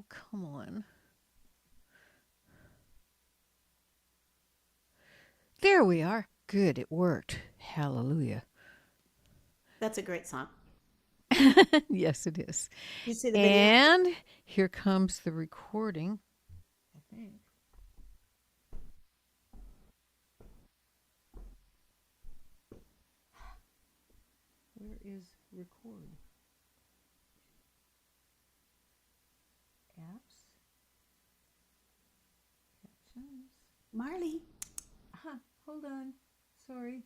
Oh, come on. There we are. Good, it worked. Hallelujah. That's a great song. Yes, it is. You see the video? And here comes the recording. I think. Where is record? Apps? Captions? Marley. Hold on. Sorry.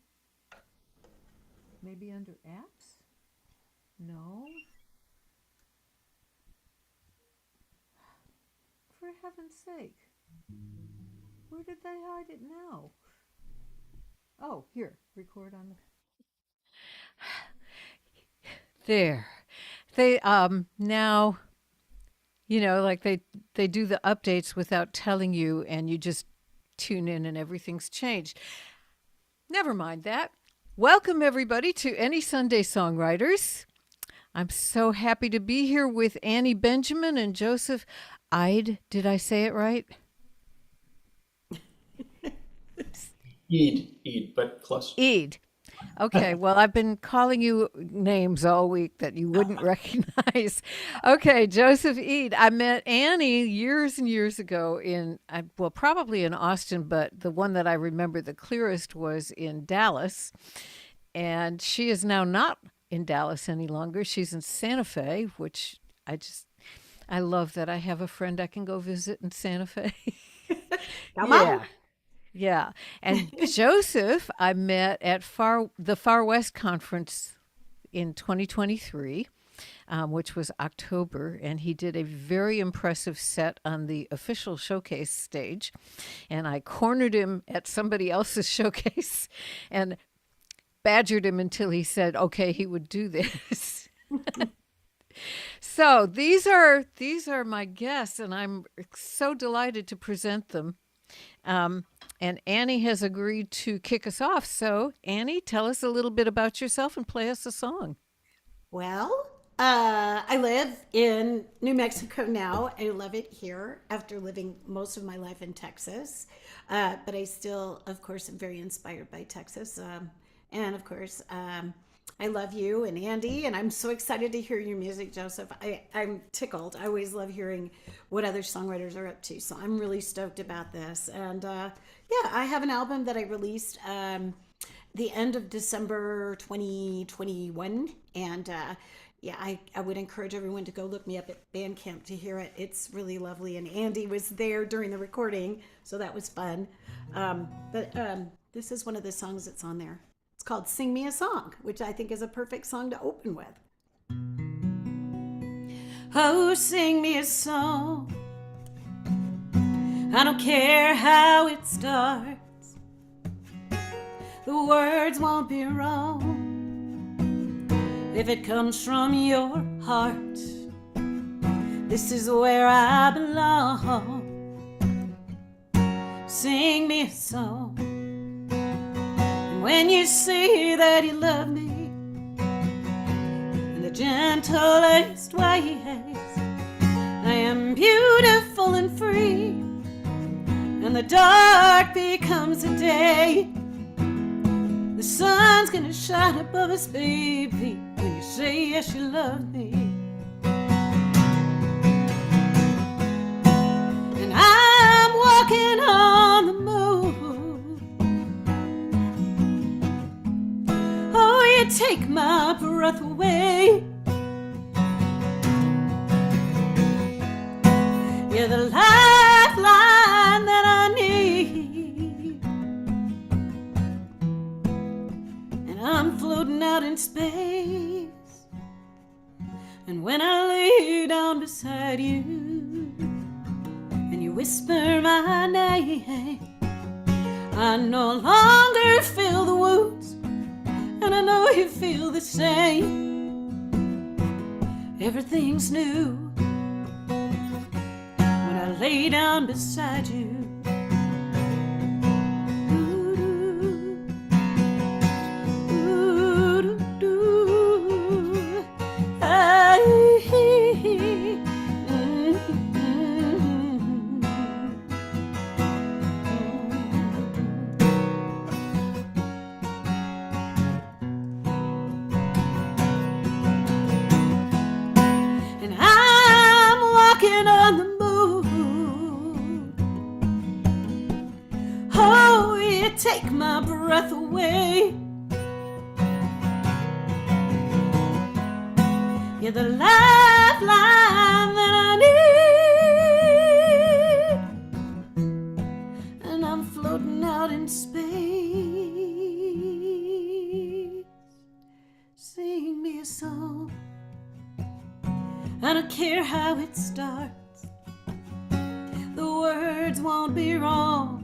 Maybe under apps? No. For heaven's sake. Where did they hide it now? Oh, here. Record on the. There. They now, like they do the updates without telling you, and you just tune in and everything's changed. Never mind that. Welcome everybody to Any Sunday Songwriters. I'm so happy to be here with Annie Benjamin and Joseph Eid. Did I say it right? Eid, but close. Eid. Okay, well, I've been calling you names all week that you wouldn't recognize. Okay, Joseph Eid. I met Annie years and years ago probably in Austin, but the one that I remember the clearest was in Dallas. And she is now not in Dallas any longer. She's in Santa Fe, which I love that I have a friend I can go visit in Santa Fe. Come on. Yeah. And Joseph, I met at the Far West Conference in 2023, which was October, and he did a very impressive set on the official showcase stage. And I cornered him at somebody else's showcase and badgered him until he said, okay, he would do this. So these are my guests, and I'm so delighted to present them. And Annie has agreed to kick us off. So, Annie, tell us a little bit about yourself and play us a song. Well, I live in New Mexico now. I love it here after living most of my life in Texas. But I still, of course, am very inspired by Texas. And of course, I love you and Andy, and I'm so excited to hear your music, Joseph. I'm tickled. I always love hearing what other songwriters are up to, so I'm really stoked about this. And yeah, I have an album that I released the end of December 2021, and yeah, I would encourage everyone to go look me up at Bandcamp to hear it. It's really lovely, and Andy was there during the recording, so that was fun. But this is one of the songs that's on there. It's called Sing Me a Song, which I think is a perfect song to open with. Oh, sing me a song. I don't care how it starts. The words won't be wrong if it comes from your heart. This is where I belong. Sing me a song. When you say that you love me in the gentlest ways, I am beautiful and free, and the dark becomes the day. The sun's gonna shine above us, baby, when you say yes, you love me. And I'm walking on the moon. You take my breath away. You're the lifeline that I need, and I'm floating out in space. And when I lay down beside you and you whisper my name, I no longer feel the wounds, and I know you feel the same. Everything's new when I lay down beside you. walking on the moon. Oh, you take my breath away. You're the lifeline that I need, and I'm floating out in space. Sing me a song. I don't care how it starts. The words won't be wrong,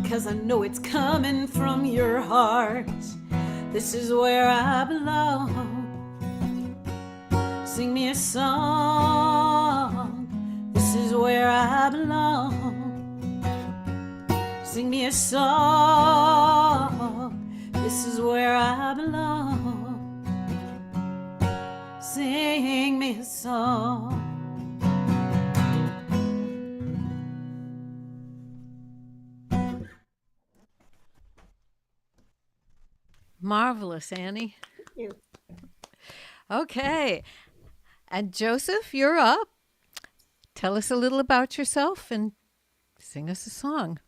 'cause I know it's coming from your heart. This is where I belong. Sing me a song. This is where I belong. Sing me a song. This is where I belong. Sing me a song. Marvelous, Annie. Thank you. Okay. And Joseph, you're up. Tell us a little about yourself and sing us a song.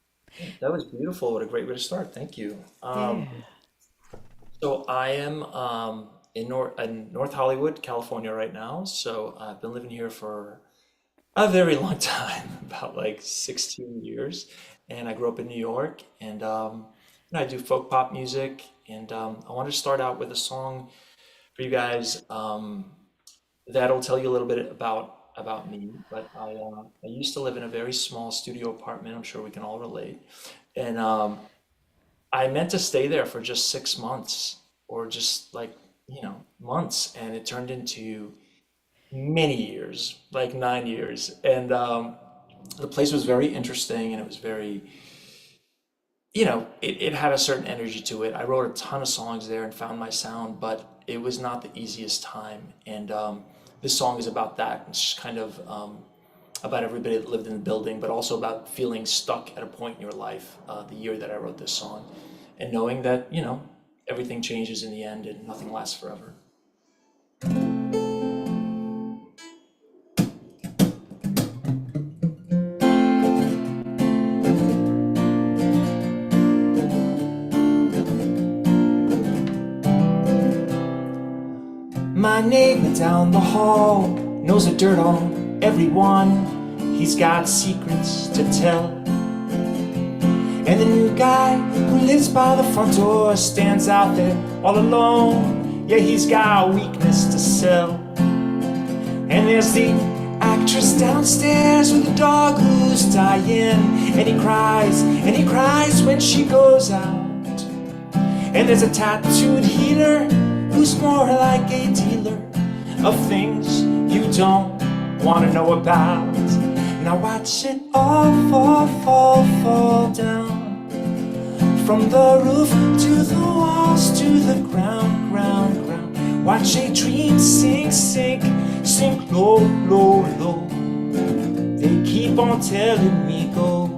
That was beautiful. What a great way to start. Thank you. Yeah. So I am in North Hollywood, California right now. So I've been living here for a very long time, about like 16 years. And I grew up in New York, and I do folk pop music. And I wanted to start out with a song for you guys that'll tell you a little bit about me. But I used to live in a very small studio apartment. I'm sure we can all relate. And I meant to stay there for just 6 months, or just like, months. And it turned into many years, like 9 years. And the place was very interesting, and it was very, it had a certain energy to it. I wrote a ton of songs there and found my sound, but it was not the easiest time. And this song is about that. It's just kind of about everybody that lived in the building, but also about feeling stuck at a point in your life, the year that I wrote this song, and knowing that, everything changes in the end and nothing lasts forever. My neighbor down the hall knows the dirt on everyone. He's got secrets to tell. And the new guy who lives by the front door stands out there all alone. Yeah, he's got a weakness to sell. And there's the actress downstairs with the dog who's dying. And he cries when she goes out. And there's a tattooed healer who's more like a dealer of things you don't want to know about. Now watch it all fall down, from the roof to the walls to the ground. Watch a dream sink low. They keep on telling me go.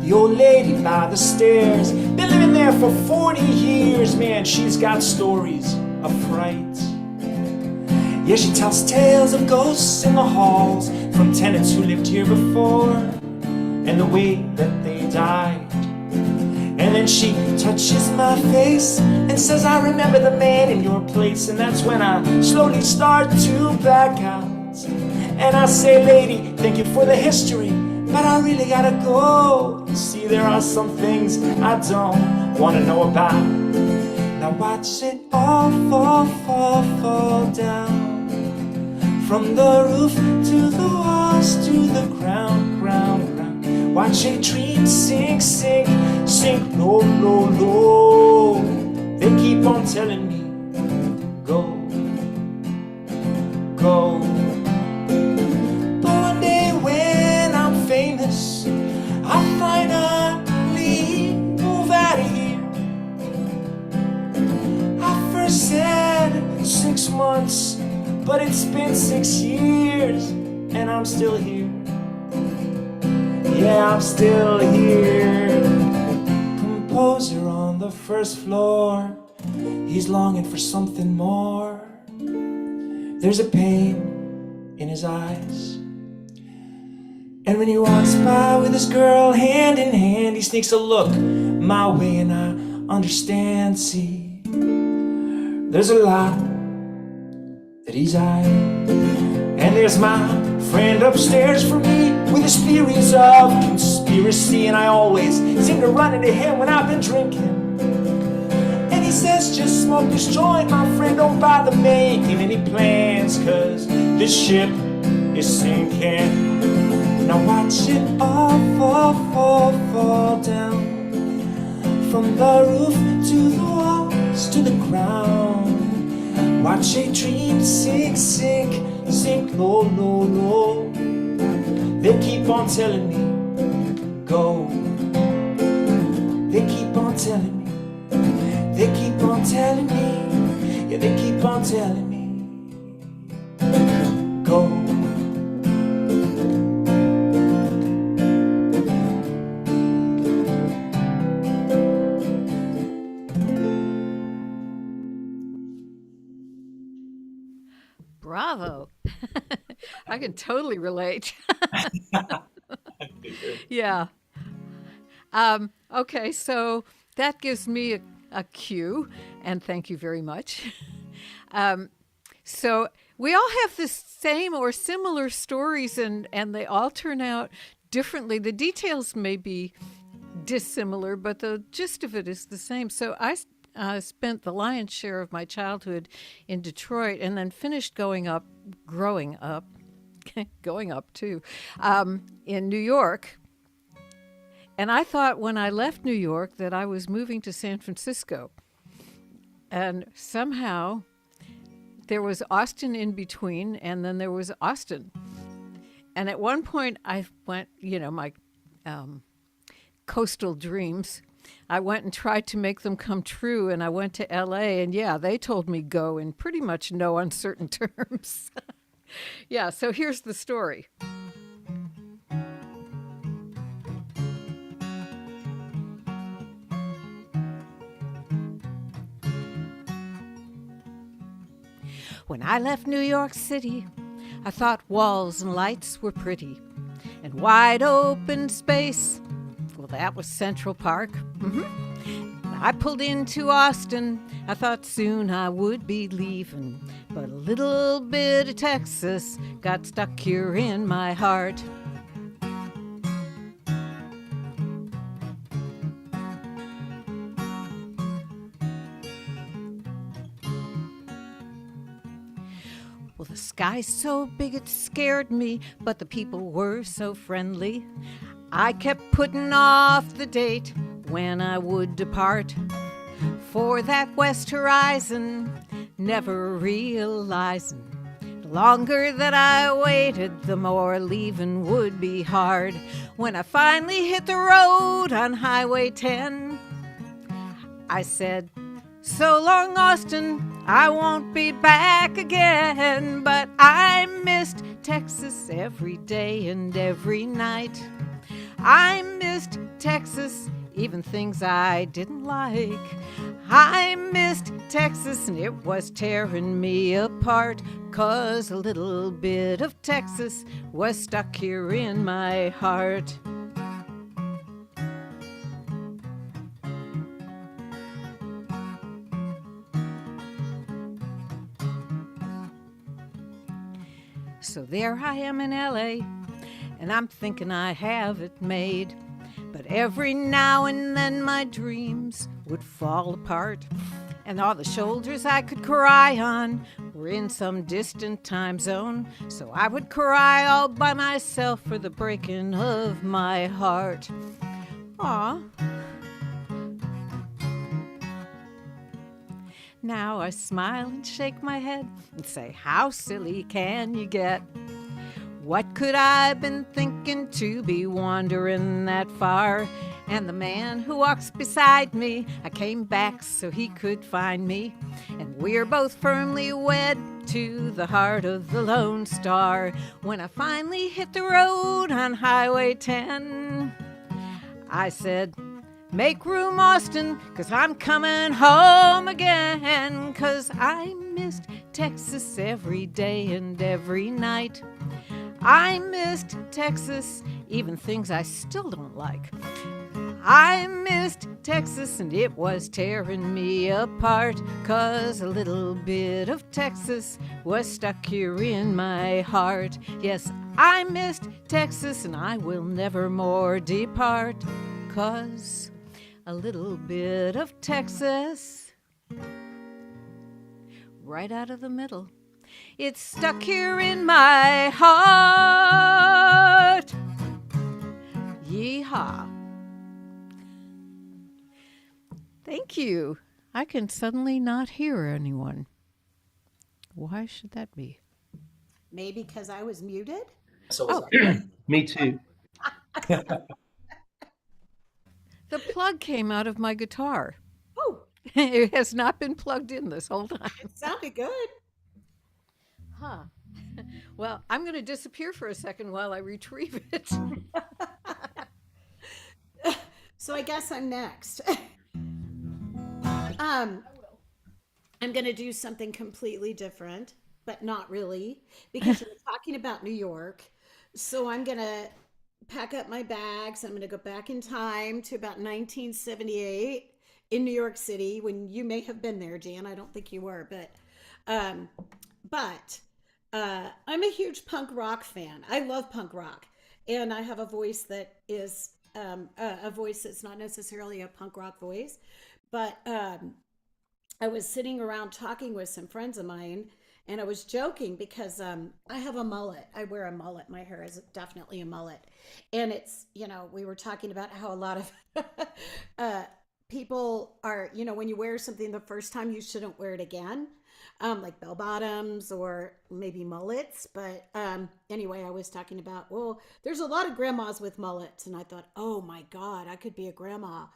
The old lady by the stairs, been living there for 40 years. Man, she's got stories of fright. Yeah, she tells tales of ghosts in the halls, from tenants who lived here before, and the way that they died. And then she touches my face and says, I remember the man in your place. And that's when I slowly start to back out. And I say, lady, thank you for the history, but I really gotta go. You see, there are some things I don't wanna know about. Now watch it all fall down, from the roof to the walls to the ground. Watch a dream sink low. They keep on telling me, go. But one day when I'm famous, I'll finally move out of here. I first said 6 months, but it's been 6 years, and I'm still here. Yeah, I'm still here. poser on the first floor. He's longing for something more. There's a pain in his eyes. And when he walks by with his girl hand in hand, he sneaks a look my way and I understand. See, there's a lot that he's eyeing. And there's my friend upstairs from me with his theories of conspiracy. And I always seem to run into him when I've been drinking. And he says, just smoke this joint, my friend, don't bother making any plans, 'cause this ship is sinking. Now watch it all fall down, from the roof to the walls to the ground. Watch a dream sink low. They keep on telling me, go. They keep on telling me, they keep on telling me, yeah, they keep on telling me, go. Bravo. I can totally relate. Yeah. Okay, so that gives me a cue, and thank you very much. So we all have the same or similar stories, and they all turn out differently. The details may be dissimilar, but the gist of it is the same. So I spent the lion's share of my childhood in Detroit, and then finished growing up too, in New York. And I thought when I left New York that I was moving to San Francisco. And somehow there was Austin in between, and then there was Austin. And at one point I went, my coastal dreams, I went and tried to make them come true, and I went to LA, and yeah, they told me go in pretty much no uncertain terms. Yeah, so here's the story. When I left New York City, I thought walls and lights were pretty, and wide open space, well, that was Central Park. I pulled into Austin, I thought soon I would be leaving, but a little bit of Texas got stuck here in my heart. Well, the sky's so big it scared me, but the people were so friendly. I kept putting off the date when I would depart for that west horizon, never realizing the longer that I waited, the more leaving would be hard. When I finally hit the road on Highway 10, I said, so long, Austin, I won't be back again. But I missed Texas every day and every night. I missed Texas, even things I didn't like. I missed Texas, and it was tearing me apart, 'cause a little bit of Texas was stuck here in my heart. So there I am in LA, and I'm thinking I have it made. But every now and then my dreams would fall apart, and all the shoulders I could cry on were in some distant time zone. So I would cry all by myself for the breaking of my heart. Aw. Now I smile and shake my head and say, how silly can you get? What could I have been thinking to be wandering that far? And the man who walks beside me, I came back so he could find me. And we're both firmly wed to the heart of the Lone Star. When I finally hit the road on Highway 10, I said, Make room, Austin, 'cause I'm coming home again. 'Cause I missed Texas every day and every night. I missed Texas, even things I still don't like. I missed Texas and it was tearing me apart, 'cause a little bit of Texas was stuck here in my heart. Yes, I missed Texas and I will never more depart, 'cause a little bit of Texas right out of the middle, it's stuck here in my heart. Yeehaw. Thank you. I can suddenly not hear anyone. Why should that be? Maybe because I was muted? So was I. Me too. The plug came out of my guitar. Oh, It has not been plugged in this whole time. it sounded good. Huh. Well, I'm going to disappear for a second while I retrieve it. So I guess I'm next. I'm going to do something completely different, but not really, because we're talking about New York. So I'm going to pack up my bags. I'm going to go back in time to about 1978 in New York City, when you may have been there, Jan. I don't think you were, but I'm a huge punk rock fan. I love punk rock, and I have a voice that is a voice that's not necessarily a punk rock voice, but I was sitting around talking with some friends of mine, and I was joking because I have a mullet. I wear a mullet. My hair is definitely a mullet. And it's, we were talking about how a lot of people are, when you wear something the first time, you shouldn't wear it again, like bell bottoms or maybe mullets. But anyway, I was talking about, well, there's a lot of grandmas with mullets. And I thought, oh my God, I could be a grandma.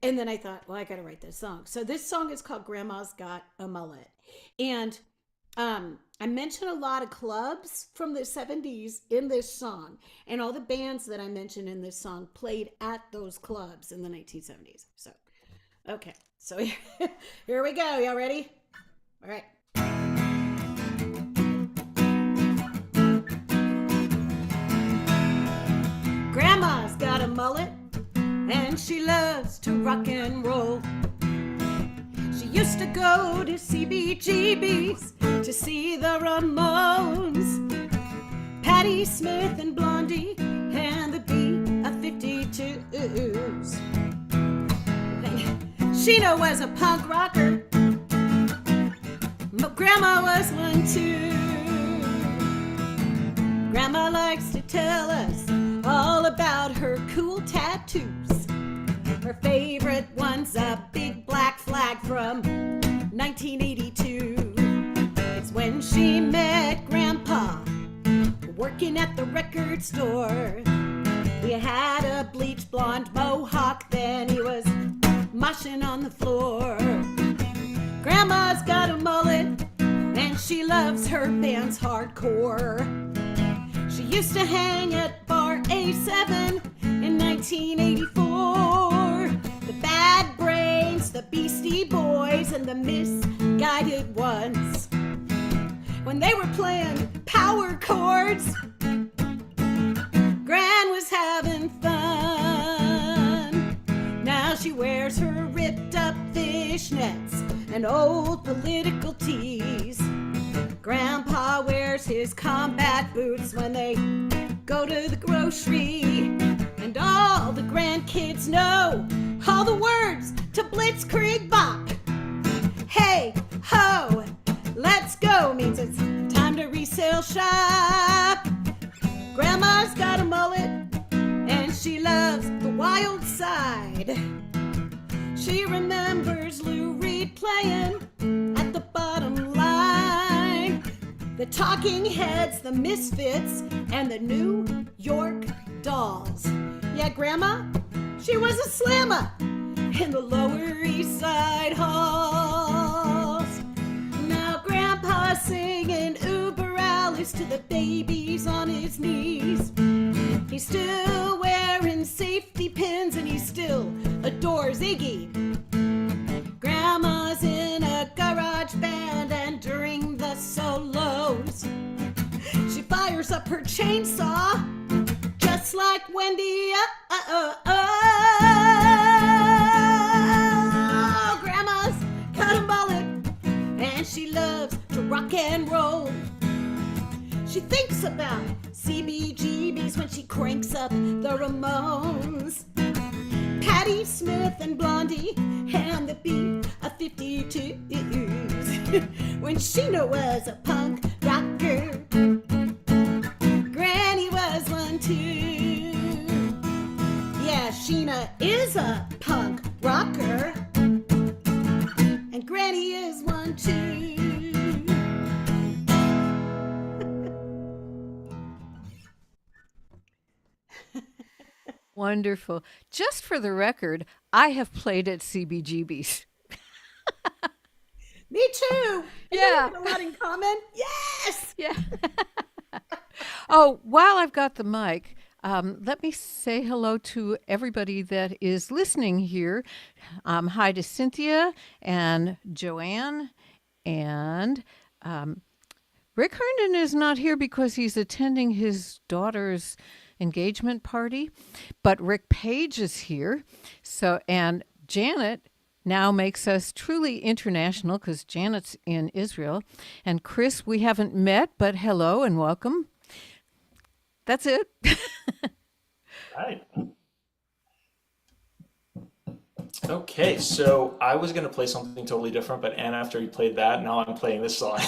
And then I thought, well, I got to write this song. So this song is called Grandma's Got a Mullet. And I mentioned a lot of clubs from the 70s in this song. And all the bands that I mentioned in this song played at those clubs in the 1970s. So, okay. So here we go. Y'all ready? All right. Grandma's got a mullet, and she loves to rock and roll. She used to go to CBGB's to see the Ramones, Patti Smith and Blondie, and the B-52s. Sheena was a punk rocker, but Grandma was one too. Grandma likes to tell us all about her cool tattoos. Her favorite one's a big black flag from 1982. It's when she met Grandpa working at the record store. He had a bleach blonde mohawk, then he was moshing on the floor. Grandma's got a mullet, and she loves her bands hardcore. She used to hang at Bar A7 in 1984. The Bad Brains, the Beastie Boys, and the Misguided Ones. When they were playing power chords, Gran was having fun. Now she wears her ripped up fishnets and old political tees. Grandpa wears his combat boots when they go to the grocery. And all the grandkids know all the words to Blitzkrieg Bop. Hey, ho, let's go means it's time to resale shop. Grandma's got a mullet, and she loves the wild side. She remembers Lou Reed playing at the Bottom Line, the Talking Heads, the Misfits, and the New York Dolls. Yeah, Grandma, she was a slammer in the Lower East Side halls. Now Grandpa's singing Uber Alice to the babies on his knees. He's still wearing safety pins, and he's still a picks up her chainsaw, just like Wendy. Grandma's cutting bullet, and she loves to rock and roll. She thinks about CBGBs when she cranks up the Ramones. Patti Smith and Blondie and the beat of 52s. When Sheena was a punk rocker, Granny was one too. Yeah, Sheena is a punk rocker, and Granny is one too. Wonderful. Just for the record, I have played at CBGB's. Me too. Yeah. We have a lot in common. Yes. Yeah. Oh, while I've got the mic, let me say hello to everybody that is listening here. Hi to Cynthia and Joanne, and Rick Herndon is not here because he's attending his daughter's engagement party, but Rick Page is here. So, and Janet now makes us truly international because Janet's in Israel. And Chris, we haven't met, but hello and welcome. That's it. Right. Okay, so I was going to play something totally different, but Anna, after you played that, now I'm playing this song.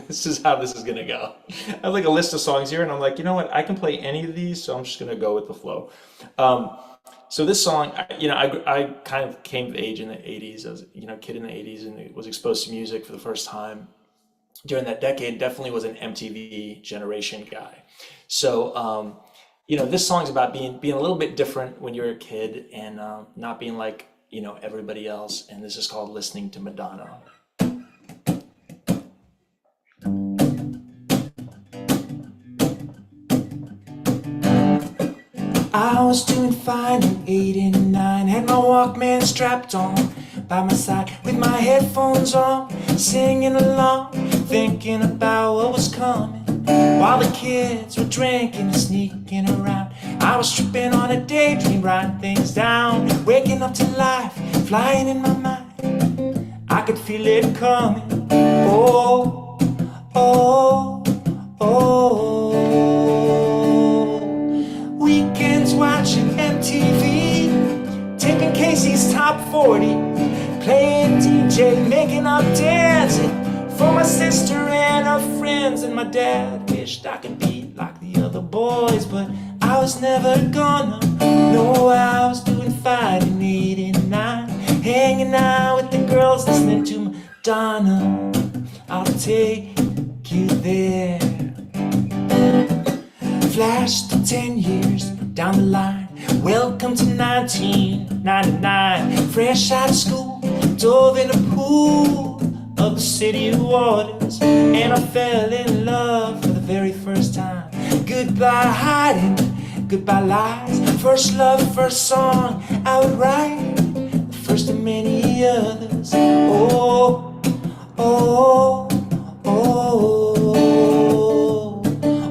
This is how this is going to go. I have like a list of songs here, and I'm like, you know what? I can play any of these, so I'm just going to go with the flow. So this song, I kind of came of age in the 80s. I was, a kid in the 80s and was exposed to music for the first time during that decade. Definitely was an MTV generation guy. So, this song's about being a little bit different when you're a kid and not being like, everybody else. And this is called Listening to Madonna. I was doing fine in 89, had my Walkman strapped on by my side with my headphones on, singing along, thinking about what was coming. While the kids were drinking and sneaking around, I was tripping on a daydream, writing things down, waking up to life, flying in my mind. I could feel it coming. Oh, oh, oh. Weekends watching MTV, taking Casey's Top 40, playing DJ, making up dancing for my sister and her friends. And my dad wished I could be like the other boys, but I was never gonna. No, I was doing fine in 89, hanging out with the girls, listening to Madonna. I'll take you there. Flash to 10 years down the line, welcome to 1999. Fresh out of school, dove in the pool of the city waters, and I fell in love for the very first time. Goodbye hiding, goodbye lies, first love, first song I would write, the first of many others. Oh, oh, oh,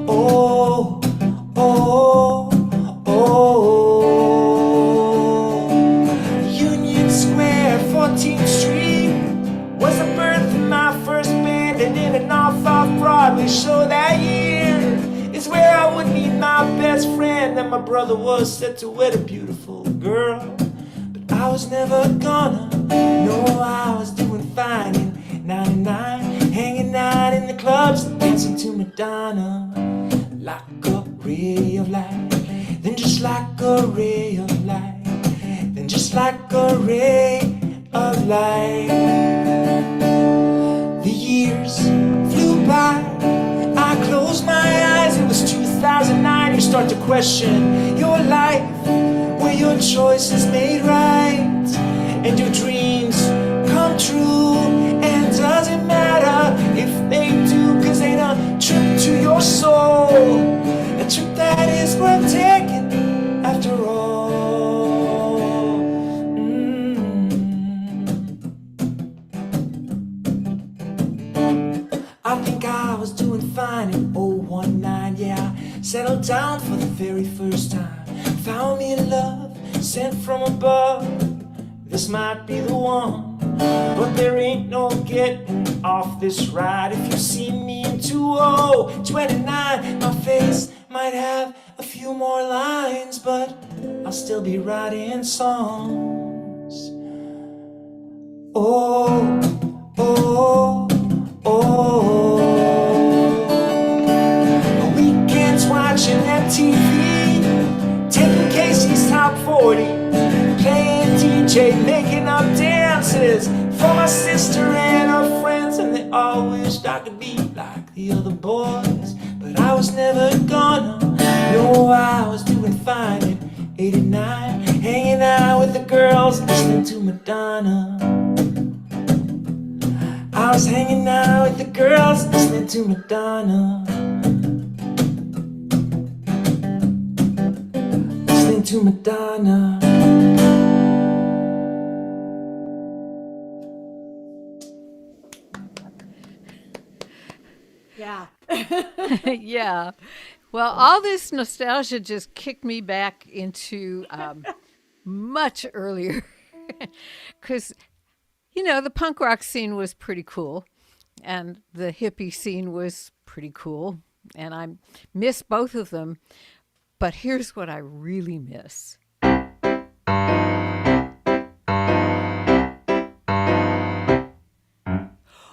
oh, oh, oh. Union Square, 14th Street was the birth of my first band, and in an off-Broadway show that year is where I would meet my best friend. And my brother was set to wed a beautiful girl, but I was never gonna. No, I was doing fine in 99, hanging out in the clubs, dancing to Madonna. Like a ray of light, then just like a ray of light, then just like a ray of light. The years flew by, I closed my eyes, it was 2009. You start to question your life, where your choices made right, and your dreams come true. And does it matter if they do, cause they done trip to your soul, a trip that is worth taking after all. I think I was doing fine in 019, yeah. settled down for the very first time. Found me a love sent from above. This might be the one, but there ain't no getting off this ride. If you see me in 2029, my face might have a few more lines, but I'll still be writing songs. Oh, oh, oh. Weekends watching MTV, taking Casey's Top 40, playing DJ, making up dances for my sister and her friends. And they all wished I could be like the other boys, but I was never gonna. No, I was doing fine at 89, hanging out with the girls, listening to Madonna. I was hanging out with the girls, listening to Madonna. Listening to Madonna. Yeah. Yeah. Well, all this nostalgia just kicked me back into much earlier. Because, the punk rock scene was pretty cool. And the hippie scene was pretty cool. And I miss both of them. But here's what I really miss.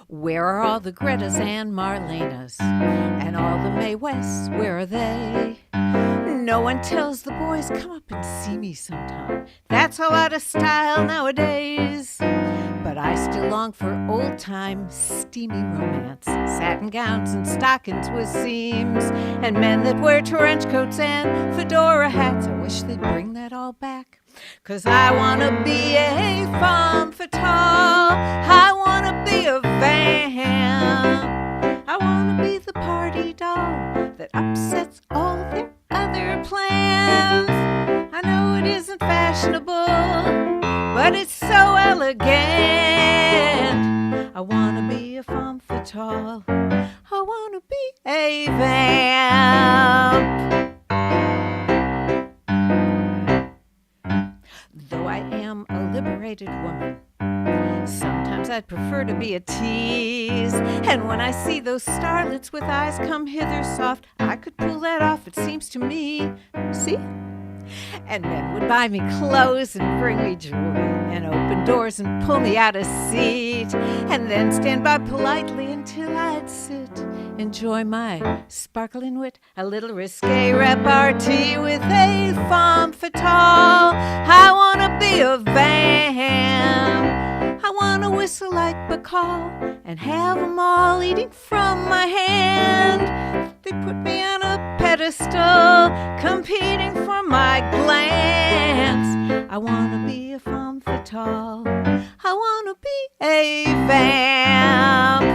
Where are all the Gretas and Marlenas? And all the Mae Wests, where are they? No one tells the boys, come up and see me sometime. That's all out of style nowadays. But I still long for old-time, steamy romance. Satin gowns and stockings with seams. And men that wear trench coats and fedora hats. I wish they'd bring that all back. 'Cause I wanna be a femme fatale. I wanna be a vamp. I wanna be the party doll that upsets all their other plans. I know it isn't fashionable, but it's so elegant. I wanna be a femme fatale. I wanna be a vamp. Though I am a liberated woman, sometimes I'd prefer to be a tease. And when I see those starlets with eyes come hither soft, I could pull that off, it seems to me. See? And men would buy me clothes and bring me jewelry and open doors and pull me out a seat, and then stand by politely until I'd sit, enjoy my sparkling wit, a little risque repartee with a femme fatale. I wanna be a vamp. I wanna whistle like Bacall and have them all eating from my hand. They put me on a pedestal, competing for my glance. I wanna be a femme fatale. I wanna be a vamp.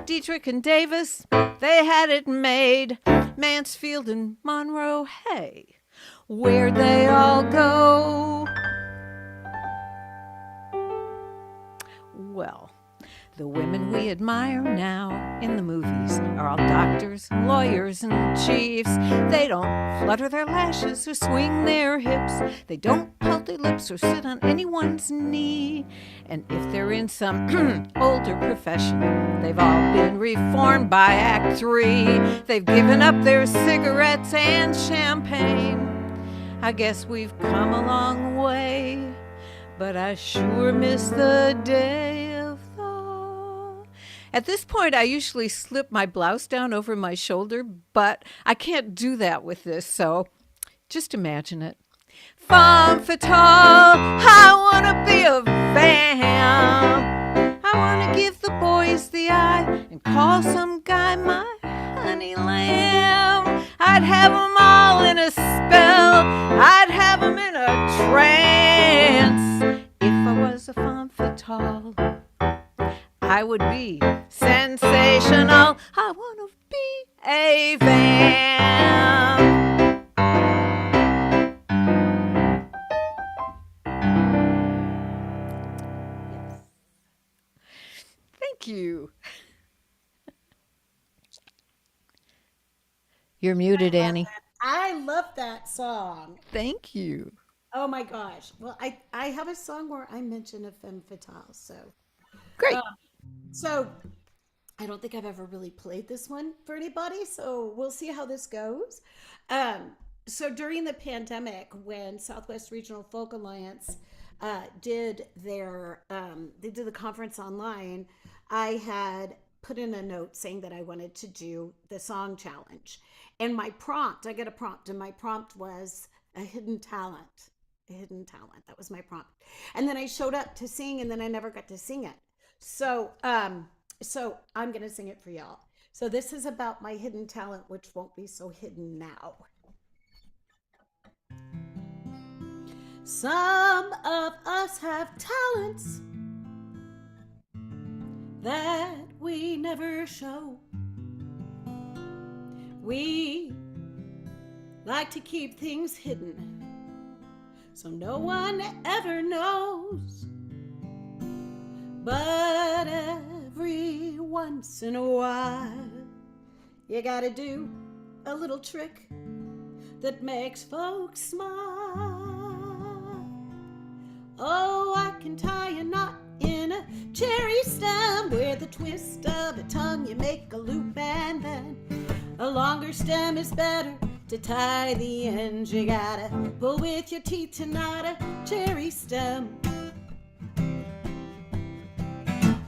Dietrich and Davis, they had it made. Mansfield and Monroe, hey, where'd they all go? Well, the women we admire now in the movies are all doctors and lawyers and chiefs. They don't flutter their lashes or swing their hips. They don't pout their lips or sit on anyone's knee. And if they're in some older profession, they've all been reformed by Act 3. They've given up their cigarettes and champagne. I guess we've come a long way, but I sure miss the day of the... At this point, I usually slip my blouse down over my shoulder, but I can't do that with this, so just imagine it. Femme fatale, I wanna be a vamp. I wanna give the boys the eye and call some guy my honey lamb. I'd have them all in a spell, I'd have them in a trance. If I was a femme fatale, I would be sensational. I want to be a vamp. Yes. Thank you. You're muted, Annie. I love that song. Thank you. Oh my gosh. Well, I have a song where I mention a femme fatale. Great. So I don't think I've ever really played this one for anybody. So we'll see how this goes. So during the pandemic, when Southwest Regional Folk Alliance did they did the conference online, I had put in a note saying that I wanted to do the song challenge. And my prompt, I get a prompt, and my prompt was a hidden talent. A hidden talent. That was my prompt. And then I showed up to sing, and then I never got to sing it. So I'm gonna sing it for y'all. So this is about my hidden talent, which won't be so hidden now. Some of us have talents that we never show. We like to keep things hidden so no one ever knows. But every once in a while, you gotta do a little trick that makes folks smile. Oh, I can tie a knot in a cherry stem with a twist of a tongue. You make a loop, and then a longer stem is better to tie the ends. You gotta pull with your teeth to knot a cherry stem.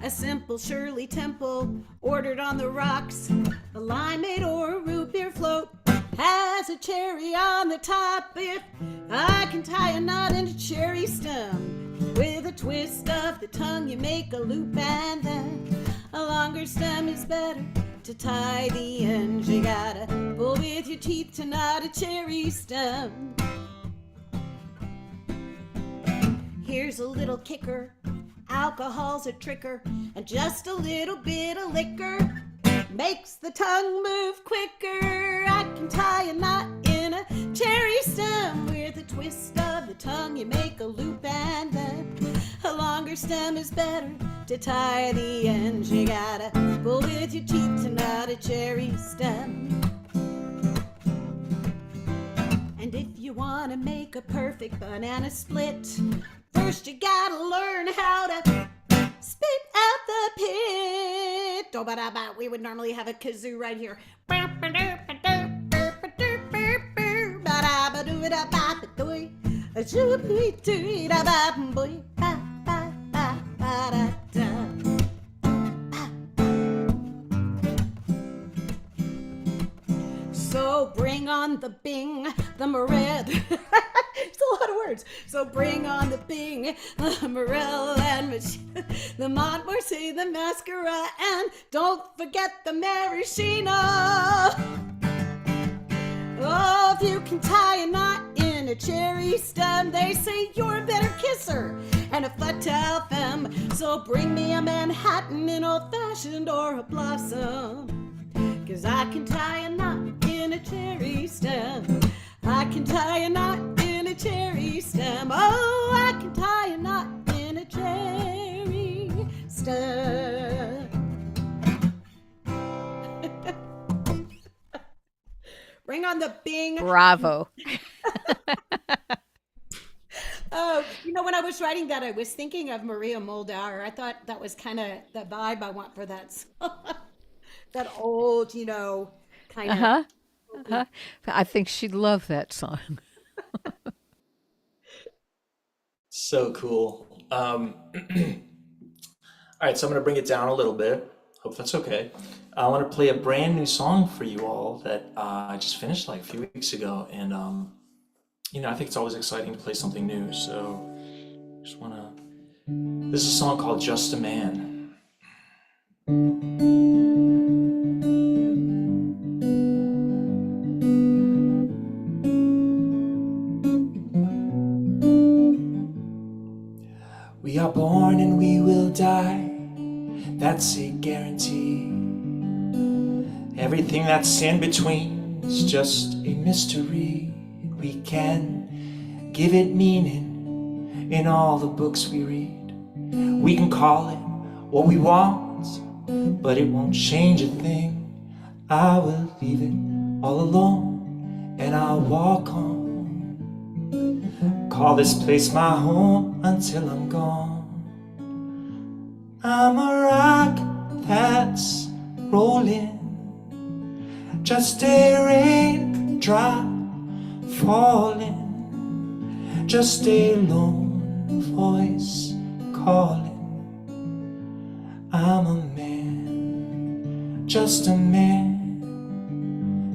A simple Shirley Temple ordered on the rocks, a limeade or a root beer float has a cherry on the top. If I can tie a knot in a cherry stem with a twist of the tongue, you make a loop, and then a longer stem is better to tie the ends. You gotta pull with your teeth to knot a cherry stem. Here's a little kicker. Alcohol's a tricker, and just a little bit of liquor makes the tongue move quicker. I can tie a knot in a cherry stem with a twist of the tongue. You make a loop, and then a longer stem is better to tie the ends. You gotta pull with your teeth to knot a cherry stem. And if you wanna make a perfect banana split, first you gotta learn how to spit out the pit. We would normally have a kazoo right here. So bring on the bing, the morel. It's a lot of words. So bring on the bing, the morel and the Montmorency, the mascara, and don't forget the maraschino. Oh, if you can tie a knot in a cherry stem, they say you're a better kisser and a fatale femme. So bring me a Manhattan in old-fashioned or a blossom, 'cause I can tie a knot in a cherry stem. I can tie a knot in a cherry stem. Oh, I can tie a knot in a cherry stem. Bring on the bing. Bravo. Oh, when I was writing that, I was thinking of Maria Moldauer. I thought that was kind of the vibe I want for that song. That old, kind of. Uh-huh. Uh-huh. I think she'd love that song. So cool. All right, so I'm going to bring it down a little bit. Hope that's okay. I want to play a brand new song for you all that I just finished like a few weeks ago. And, I think it's always exciting to play something new. So just want to... This is a song called Just a Man. We are born and we will die, that's a guarantee. Everything that's in between is just a mystery. We can give it meaning in all the books we read. We can call it what we want, but it won't change a thing. I will leave it all alone, and I'll walk on. Call this place my home until I'm gone. I'm a rock that's rolling, just a raindrop falling, just a lone voice calling. I'm a man, just a man,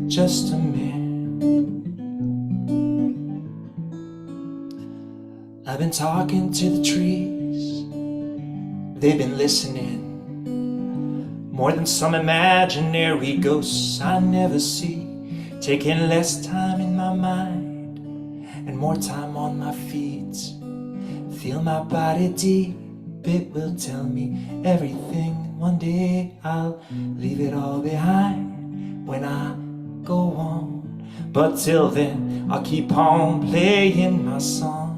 just a man. I've been talking to the trees, they've been listening. More than some imaginary ghosts I never see. Taking less time in my mind and more time on my feet. Feel my body deep, it will tell me everything. One day I'll leave it all behind when I go on. But till then I'll keep on playing my song.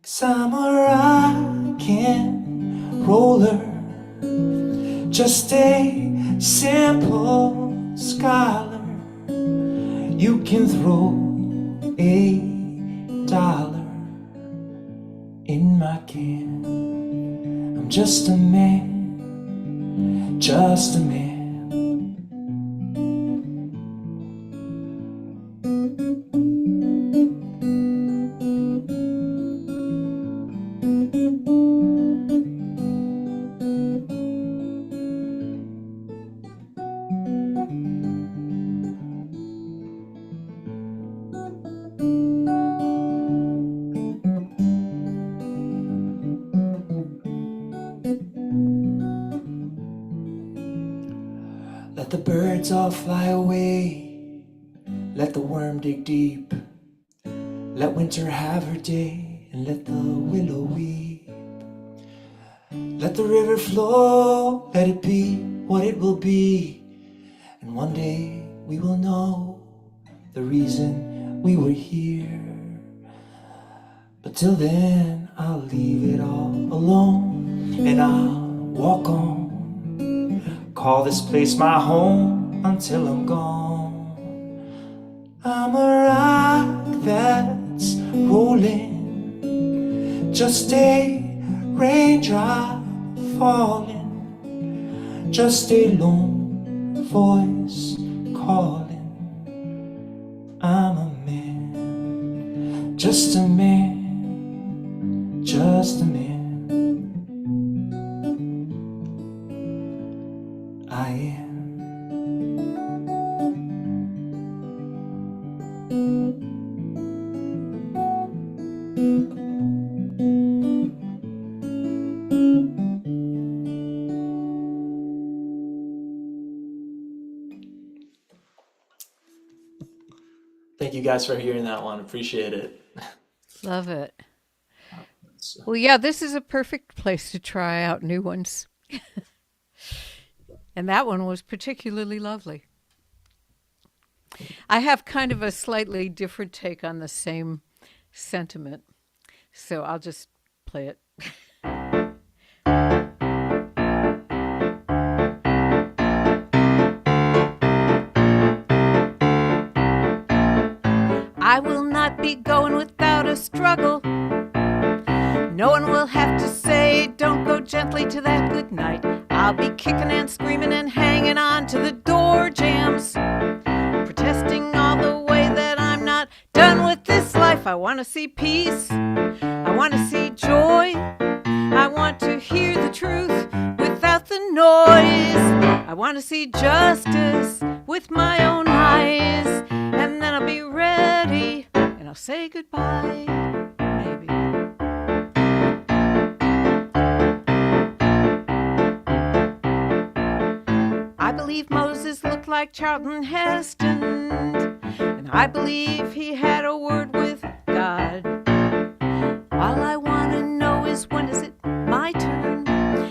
'Cause I'm a rock and roller, just a simple scholar. You can throw $1 in my can. I'm just a man, just a man. Let the birds all fly away, let the worm dig deep, let winter have her day, and let the willow weep. Let the river flow, let it be what it will be, and one day we will know the reason we were here. But till then I'll leave it all alone, and I'll walk on. Call this place my home until I'm gone. I'm a rock that's rolling, just a raindrop falling, just a lone voice calling. I'm a man, just a man, just a man. I am. Thank you guys for hearing that one. Appreciate it. Love it. Well, yeah, this is a perfect place to try out new ones. And that one was particularly lovely. I have kind of a slightly different take on the same sentiment, so I'll just play it. I will not be going without a struggle. No one will have to say, don't go gently to that good night. I'll be kicking and screaming and hanging on to the door jams, protesting all the way that I'm not done with this life. I want to see peace. I want to see joy. I want to hear the truth without the noise. I want to see justice with my own eyes. And then I'll be ready and I'll say goodbye, maybe. I believe Moses looked like Charlton Heston, and I believe he had a word with God. All I want to know is, when is it my turn?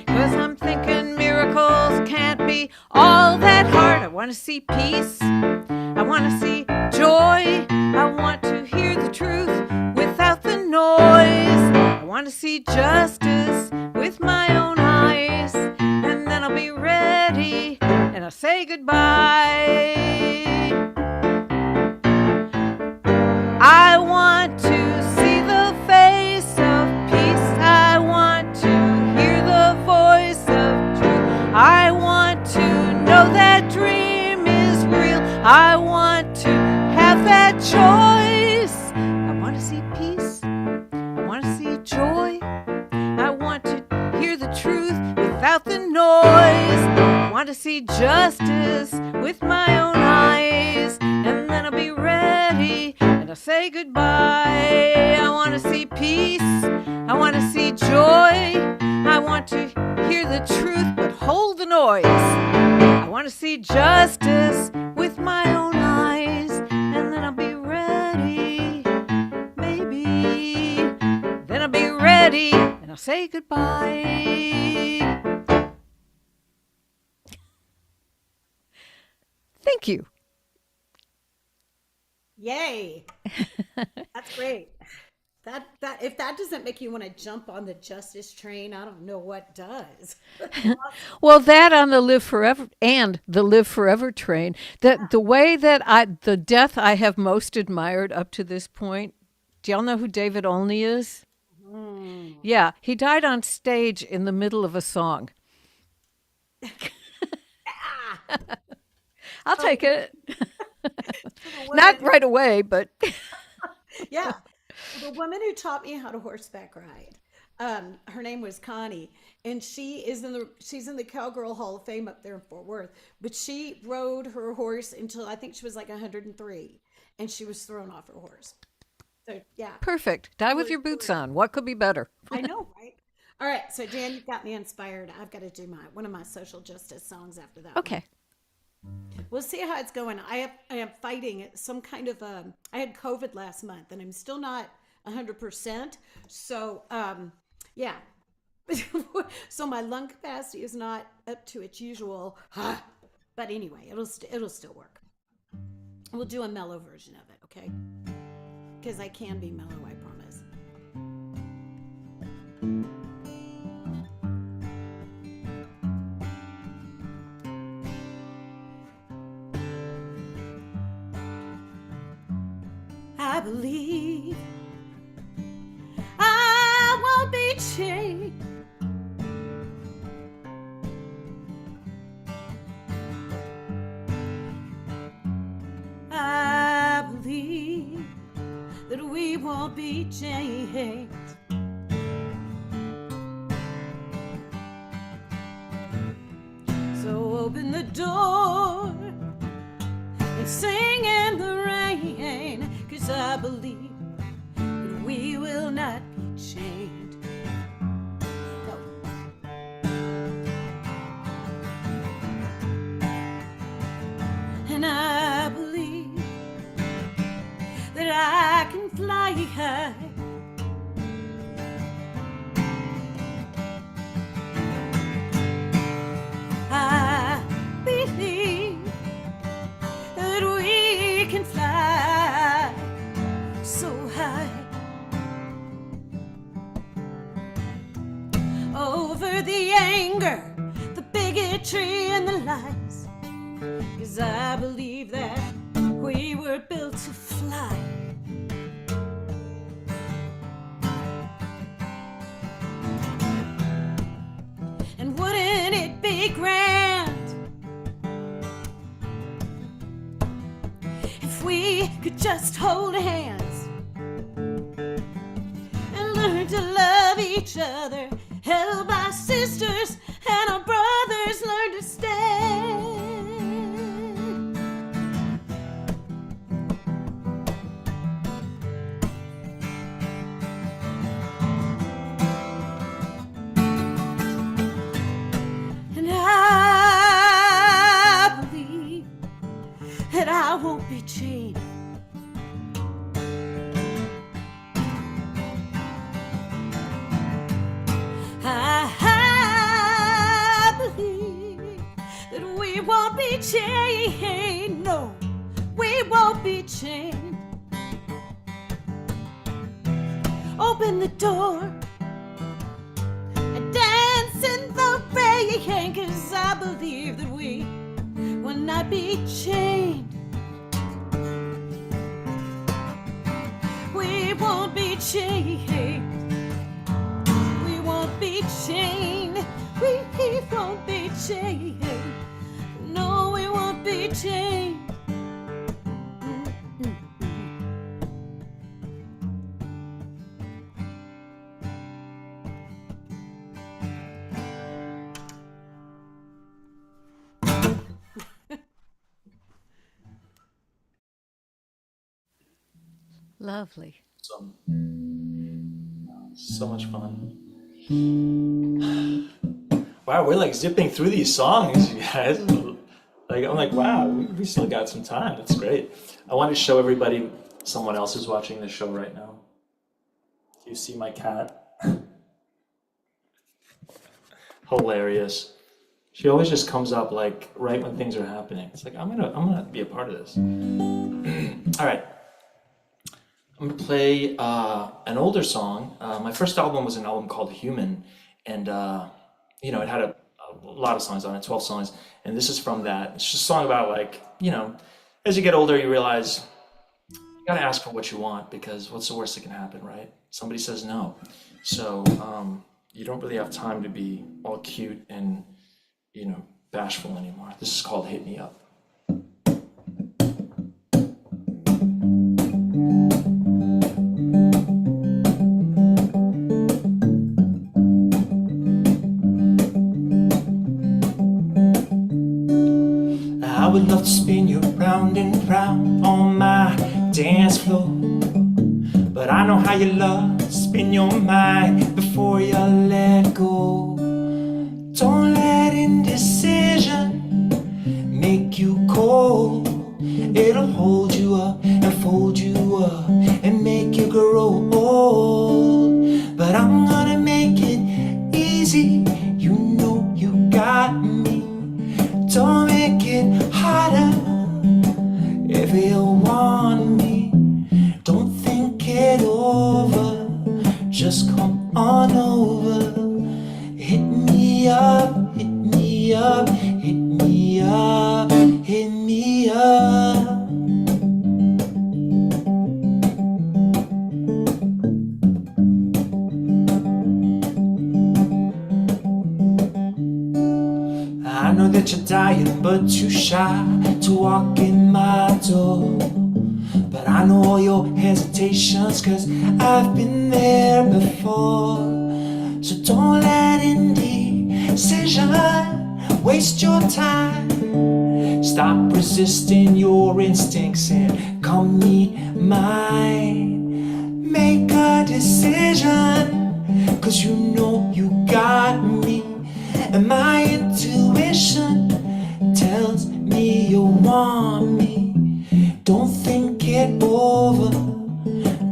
'Cause I'm thinking miracles can't be all that hard. I want to see peace. I want to see joy. I want to hear the truth without the noise. I want to see justice with my own eyes. And then I'll be ready and I'll say goodbye. I want to have that choice. I want to see peace. I want to see joy. I want to hear the truth without the noise. I want to see justice with my own eyes. And then I'll be ready and I'll say goodbye. I want to see peace. I want to see joy. I want to hear the truth but hold the noise. I want to see justice with my own eyes. And then I'll be ready, maybe. Then I'll be ready and I'll say goodbye. Thank you. Yay. That's great. That if that doesn't make you want to jump on the justice train, I don't know what does. Well, that on the Live Forever and the Live Forever train, that the way that the death I have most admired up to this point. Do y'all know who David Olney is? Yeah, he died on stage in the middle of a song. I'll take it. Not right away, but Yeah. The woman who taught me how to horseback ride, her name was Connie, and she's in the Cowgirl Hall of Fame up there in Fort Worth. But she rode her horse until I think she was like 103, and she was thrown off her horse. So yeah, perfect. Die with your boots on. What could be better? I know, right? All right, so Dan, you've got me inspired. I've got to do one of my social justice songs after that. Okay. We'll see how it's going. I am fighting some kind of I had COVID last month, and I'm still not 100%. So yeah. So my lung capacity is not up to its usual. But anyway, it'll still work. We'll do a mellow version of it, okay? Because I can be mellow, I promise. I believe I won't be changed. I believe that we won't be changed. So open the door and sing in the rain, 'cause I believe that we will not be chained. Go. And I believe that I can fly high. I believe that we can fly so high over the anger, the bigotry, and the lies. 'Cause I believe that we were built to fly. And wouldn't it be grand if we could just hold hands and learn to love each other, held by sisters, and our brothers learn to stand. And I believe that I won't be chained. I believe that we won't be chained. No, we won't be chained. Open the door and dance in the rain, 'cause I believe that we will not be chained. We won't be chained. We won't be chained. We won't be chained. No, we won't be chained. Lovely. So, so much fun. Wow, we're like zipping through these songs, you guys. Like I'm like, wow, we still got some time. That's great. I wanted to show everybody someone else is watching the show right now. Do you see my cat? Hilarious. She always just comes up like right when things are happening. It's like I'm gonna be a part of this. All right. I'm gonna play an older song. My first album was an album called Human, and it had a lot of songs on it, 12 songs, and this is from that. It's just a song about like, as you get older, you realize you gotta ask for what you want because what's the worst that can happen, right? Somebody says no, so you don't really have time to be all cute and bashful anymore. This is called "Hit Me Up." I would love to spin you round and round on my dance floor, but I know how you love to spin your mind before you let go. Don't let indecision make you cold. It'll hold you up and fold you up and make you grow old. But I'm gonna make it easy. You know you got me. Don't make it harder if you want me. Don't think it over, just come on over. Hit me up, hit me up, hit me up, hit me up. I know that you're dying, but too shy to walk in my door. But I know all your hesitations, 'cause I've been there before. So don't let indecision waste your time. Stop resisting your instincts and come meet mine. Make a decision, 'cause you know you got me. And my intuition tells me you want me. Don't think it over,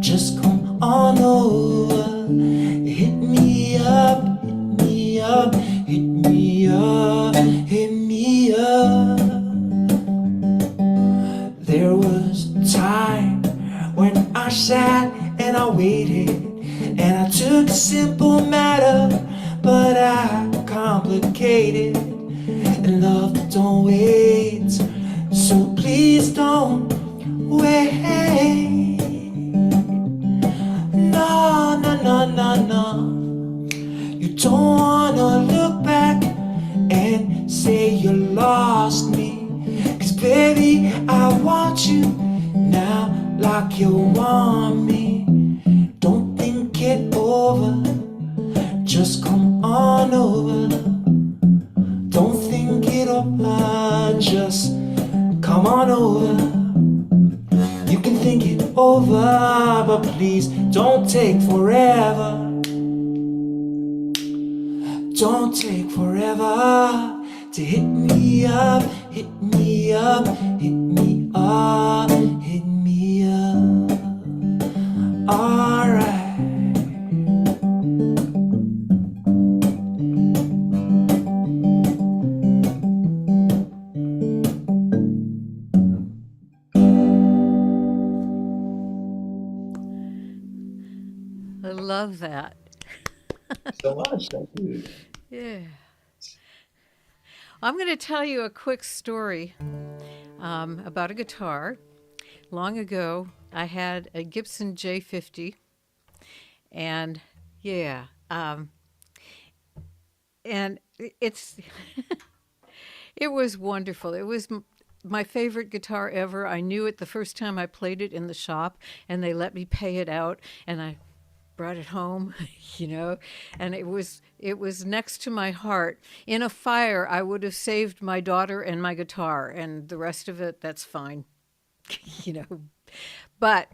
just come on over. Hit me up, hit me up, hit me up, hit me up. There was time when I sat and I waited, and I took a simple matter, but I complicated. And love don't wait, so please don't wait. No, no, no, no, no. You don't wanna look back and say you lost me. 'Cause baby, I want you now like you want me. Don't think it over, just come on over. Don't think it over, just come on over. You can think it over, but please don't take forever. Don't take forever to hit me up, hit me up, hit me up, hit me up. Alright. I love that. So much, thank you. Yeah. I'm going to tell you a quick story about a guitar. Long ago, I had a Gibson J50, and yeah, and it's it was wonderful. It was my favorite guitar ever. I knew it the first time I played it in the shop, and they let me pay it out, and I brought it home, and it was next to my heart. In a fire, I would have saved my daughter and my guitar, and the rest of it, that's fine, But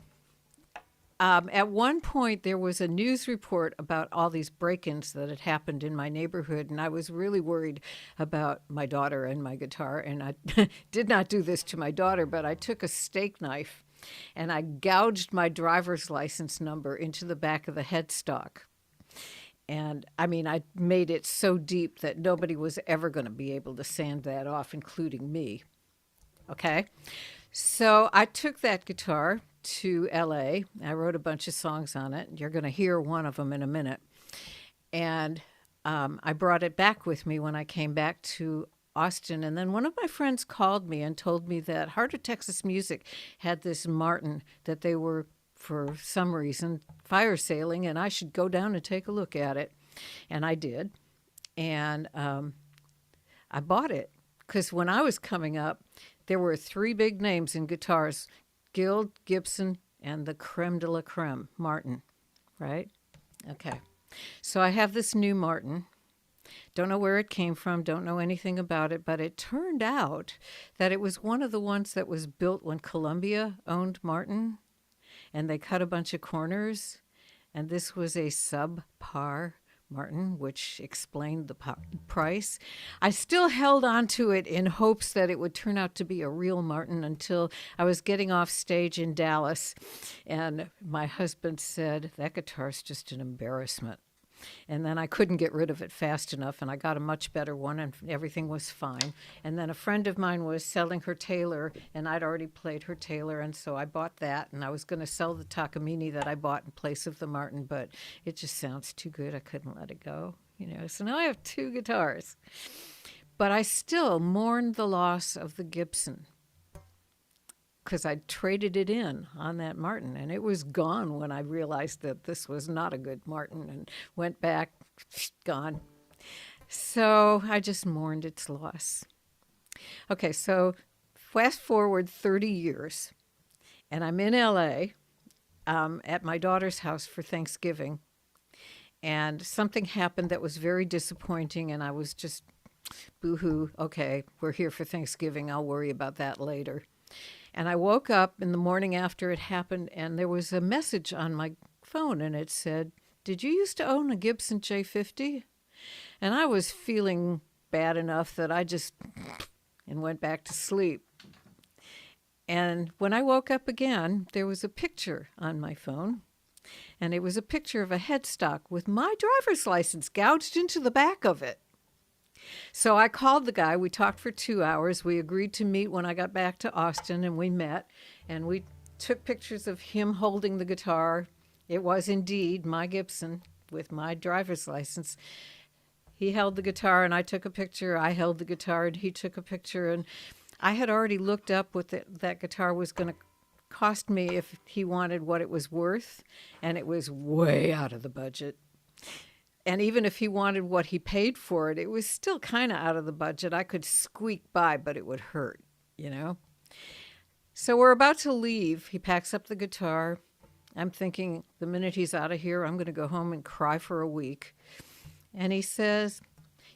At one point, there was a news report about all these break-ins that had happened in my neighborhood, and I was really worried about my daughter and my guitar. And I did not do this to my daughter, but I took a steak knife and I gouged my driver's license number into the back of the headstock. And I mean, I made it so deep that nobody was ever going to be able to sand that off, including me. Okay? So I took that guitar to LA. I wrote a bunch of songs on it. You're going to hear one of them in a minute. And I brought it back with me when I came back to Austin. And then one of my friends called me and told me that Heart of Texas Music had this Martin that they were, for some reason, fire sailing, and I should go down and take a look at it. And I did. And I bought it because when I was coming up, there were 3 big names in guitars: Guild, Gibson, and the creme de la creme, Martin, right? Okay. So I have this new Martin. Don't know where it came from, don't know anything about it, but it turned out that it was one of the ones that was built when Columbia owned Martin, and they cut a bunch of corners, and this was a subpar Martin, which explained the price. I still held on to it in hopes that it would turn out to be a real Martin until I was getting off stage in Dallas, and my husband said, "That guitar's just an embarrassment." And then I couldn't get rid of it fast enough, and I got a much better one, and everything was fine. And then a friend of mine was selling her Taylor, and I'd already played her Taylor, and so I bought that, and I was going to sell the Takamine that I bought in place of the Martin, but it just sounds too good. I couldn't let it go, So now I have 2 guitars. But I still mourn the loss of the Gibson, because I traded it in on that Martin, and it was gone when I realized that this was not a good Martin, and went back, gone. So I just mourned its loss. Okay, so fast forward 30 years, and I'm in LA at my daughter's house for Thanksgiving, and something happened that was very disappointing, and I was just, boo-hoo, okay, we're here for Thanksgiving, I'll worry about that later. And I woke up in the morning after it happened, and there was a message on my phone, and it said, "Did you used to own a Gibson J50?" And I was feeling bad enough that I just and went back to sleep. And when I woke up again, there was a picture on my phone, and it was a picture of a headstock with my driver's license gouged into the back of it. So I called the guy. We talked for 2 hours. We agreed to meet when I got back to Austin, and we met, and we took pictures of him holding the guitar. It was indeed my Gibson with my driver's license. He held the guitar, and I took a picture. I held the guitar, and he took a picture. And I had already looked up what that guitar was going to cost me if he wanted what it was worth, and it was way out of the budget. And even if he wanted what he paid for it, it was still kind of out of the budget. I could squeak by, but it would hurt, So we're about to leave. He packs up the guitar. I'm thinking, the minute he's out of here, I'm going to go home and cry for a week. And he says,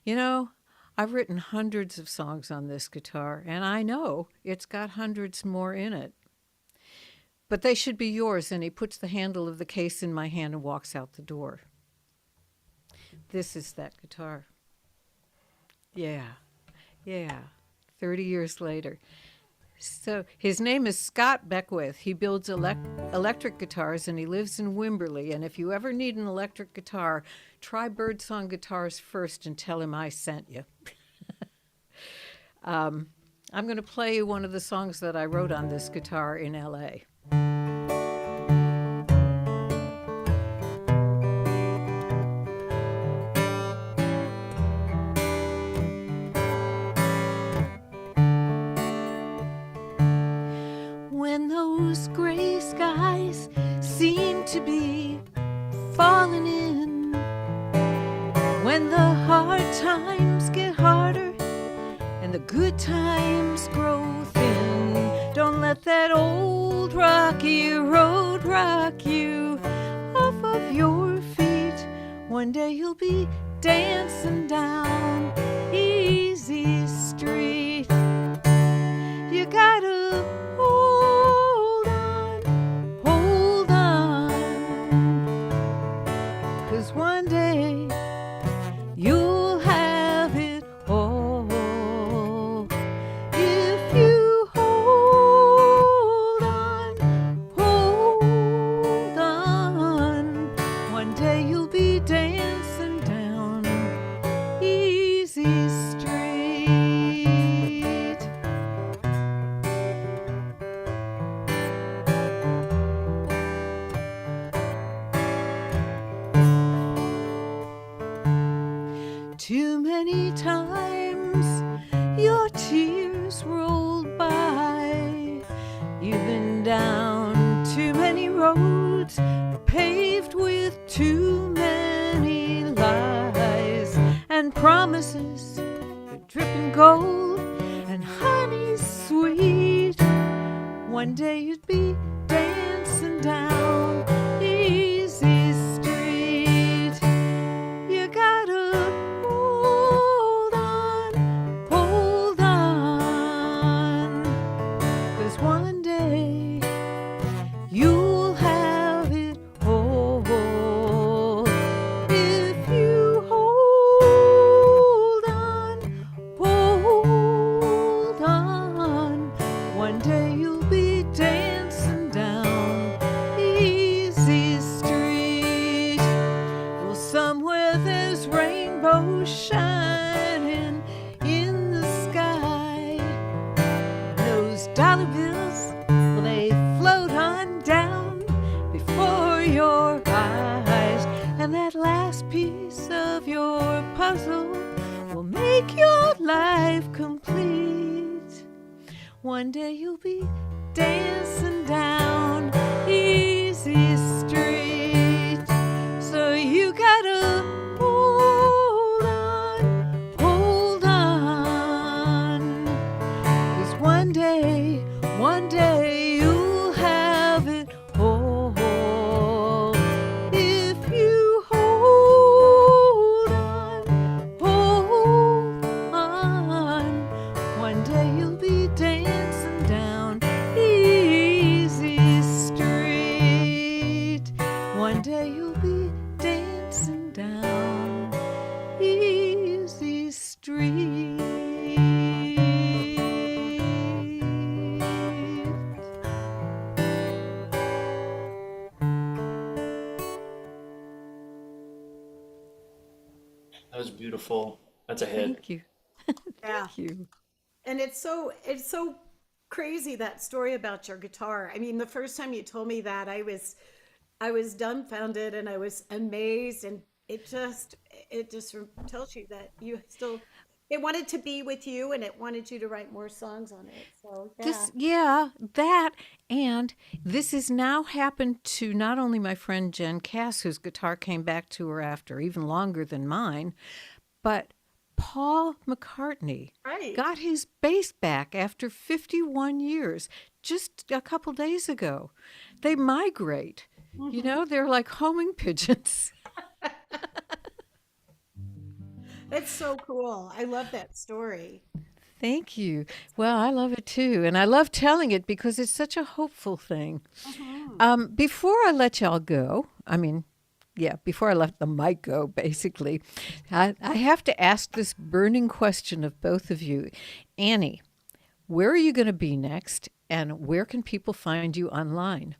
I've written hundreds of songs on this guitar, and I know it's got hundreds more in it. But they should be yours. And he puts the handle of the case in my hand and walks out the door. This is that guitar. Yeah. 30 years later. So his name is Scott Beckwith. He builds electric guitars, and he lives in Wimberley. And if you ever need an electric guitar, try Birdsong Guitars first and tell him I sent you. I'm going to play you one of the songs that I wrote on this guitar in LA. When those gray skies seem to be falling in, when the hard times get harder and the good times grow thin, don't let that old rocky road rock you off of your feet. One day you'll be dancing down easy street. You gotta hold on many times your tears rolled by. You've been down too many roads paved with too many lies and promises that dripping gold and honey sweet. One day you'd be dancing down easy street. You gotta hold on, 'cause one day you'll have it all. If you hold on, one day you'll be dancing down easy street. Well, somewhere there's rainbows shining in the sky. Those dollar bills, well, they float on down before your eyes. And that last piece of your puzzle will make your life complete. One day you'll be dancing down easy street. So you gotta hold on. 'Cause one day you'll have it all. If you hold on, one day you'll be dancing down easy street. One day you'll be dancing down easy street. That was beautiful. That's a hit. Thank you. Yeah. Thank you. And it's so crazy, that story about your guitar. I mean, the first time you told me that, I was dumbfounded and I was amazed, and it just tells you that you still, it wanted to be with you and it wanted you to write more songs on it. So yeah. That, and this has now happened to not only my friend Jen Cass, whose guitar came back to her after even longer than mine, but Paul McCartney Right. got his bass back after 51 years just a couple days ago. They migrate. They're like homing pigeons. That's so cool. I love that story. Thank you. Well, I love it too. And I love telling it because it's such a hopeful thing. Before I let y'all go, before I let the mic go, basically, I have to ask this burning question of both of you. Annie, where are you going to be next? And where can people find you online?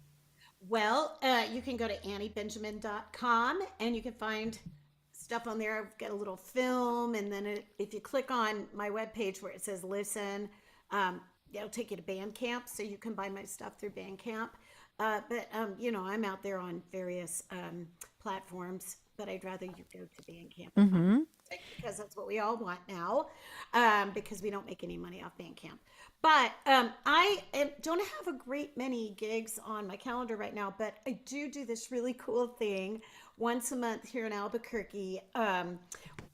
Well, you can go to anniebenjamin.com and you can find stuff on there. I've got a little film, and then if you click on my webpage where it says listen, it'll take you to Bandcamp, so you can buy my stuff through Bandcamp. I'm out there on various platforms, but I'd rather you go to Bandcamp and find Mm-hmm. music, because that's what we all want now, because we don't make any money off Bandcamp. But don't have a great many gigs on my calendar right now, but I do this really cool thing once a month here in Albuquerque,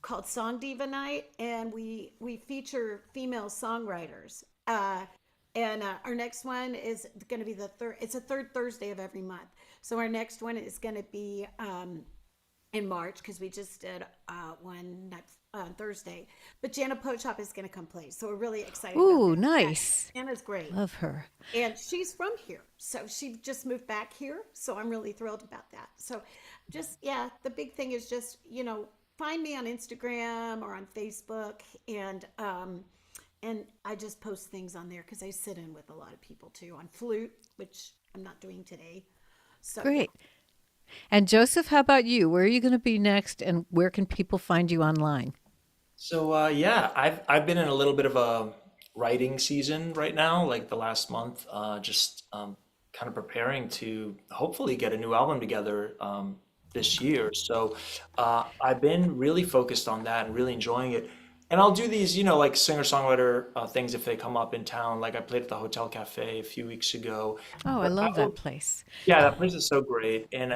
called Song Diva Night, and we feature female songwriters. And our next one is going to be the third. It's the third Thursday of every month. So our next one is going to be in March, because we just did one next Thursday. But Jana Pochop is going to come play, so we're really excited about Ooh, that. Yeah, nice. Jana's great, Love her. and she's from here, so she just moved back here. So I'm really thrilled about that. So just, yeah, the big thing is just, find me on Instagram or on Facebook, and I just post things on there because I sit in with a lot of people too on flute, which I'm not doing today. So yeah. Great. And Joseph, how about you? Where are you going to be next, and where can people find you online? So yeah, I've been in a little bit of a writing season right now, like the last month, just kind of preparing to hopefully get a new album together this year. So I've been really focused on that and really enjoying it. And I'll do these, like singer-songwriter things if they come up in town. Like I played at the Hotel Cafe a few weeks ago. Oh, I But love that place. yeah, that place is so great. And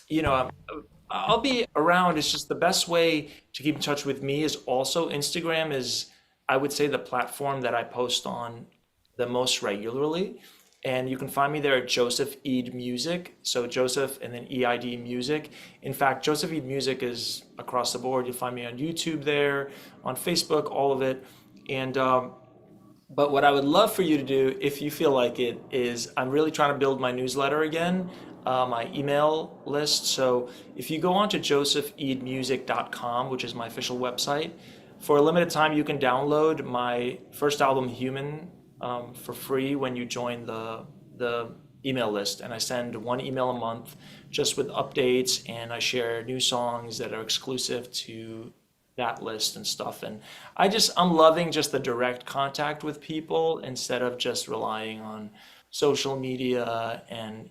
you know, I'm, I'll be around. It's just the best way to keep in touch with me is also Instagram is, I would say, the platform that I post on the most regularly. And you can find me there at Joseph Eid Music. So Joseph and then EID Music. In fact, Joseph Eid Music is across the board. You'll find me on YouTube there, on Facebook, all of it. And but what I would love for you to do, if you feel like it, is I'm really trying to build my newsletter again, my email list. So if you go on to josepheedmusic.com, which is my official website, for a limited time, you can download my first album, Human, for free when you join the email list. And I send one email a month just with updates, and I share new songs that are exclusive to that list and stuff. And I'm loving just the direct contact with people instead of just relying on social media and,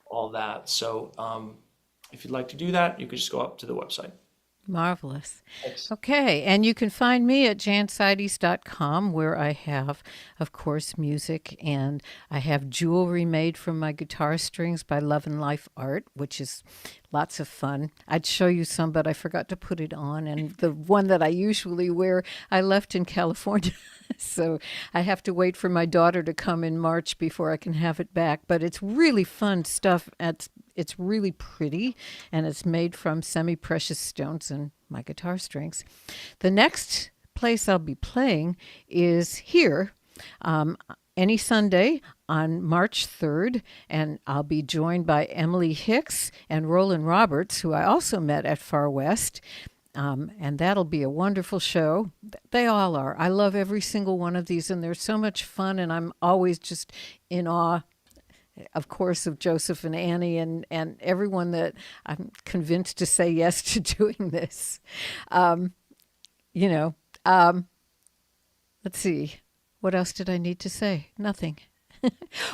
all that. So if you'd like to do that, you could just go up to the website. Marvelous. Thanks. Okay, and you can find me at janseides.com, where I have, of course, music, and I have jewelry made from my guitar strings by Love and Life Art, which is lots of fun. I'd show you some, but I forgot to put it on, and the one that I usually wear, I left in California. So I have to wait for my daughter to come in March before I can have it back. But it's really fun stuff. It's really pretty, and it's made from semi-precious stones and my guitar strings. The next place I'll be playing is here any Sunday on March 3rd, and I'll be joined by Emily Hicks and Roland Roberts, who I also met at Far West. And that'll be a wonderful show. They all are. I love every single one of these, and they're so much fun, and I'm always just in awe, of course, of Joseph and Annie and everyone that I'm convinced to say yes to doing this. Um, you know, let's see. What else did I need to say? Nothing.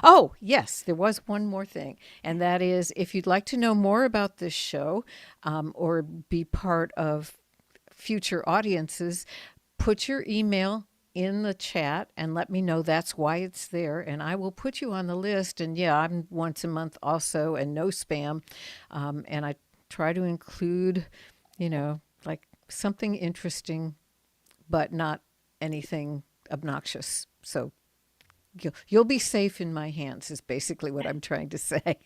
Oh, yes, there was one more thing, and that is if you'd like to know more about this show or be part of future audiences, put your email in the chat and let me know that's why it's there, and I will put you on the list. And yeah, I'm once a month also, and no spam. And I try to include, like something interesting, but not anything obnoxious. So you'll be safe in my hands is basically what I'm trying to say.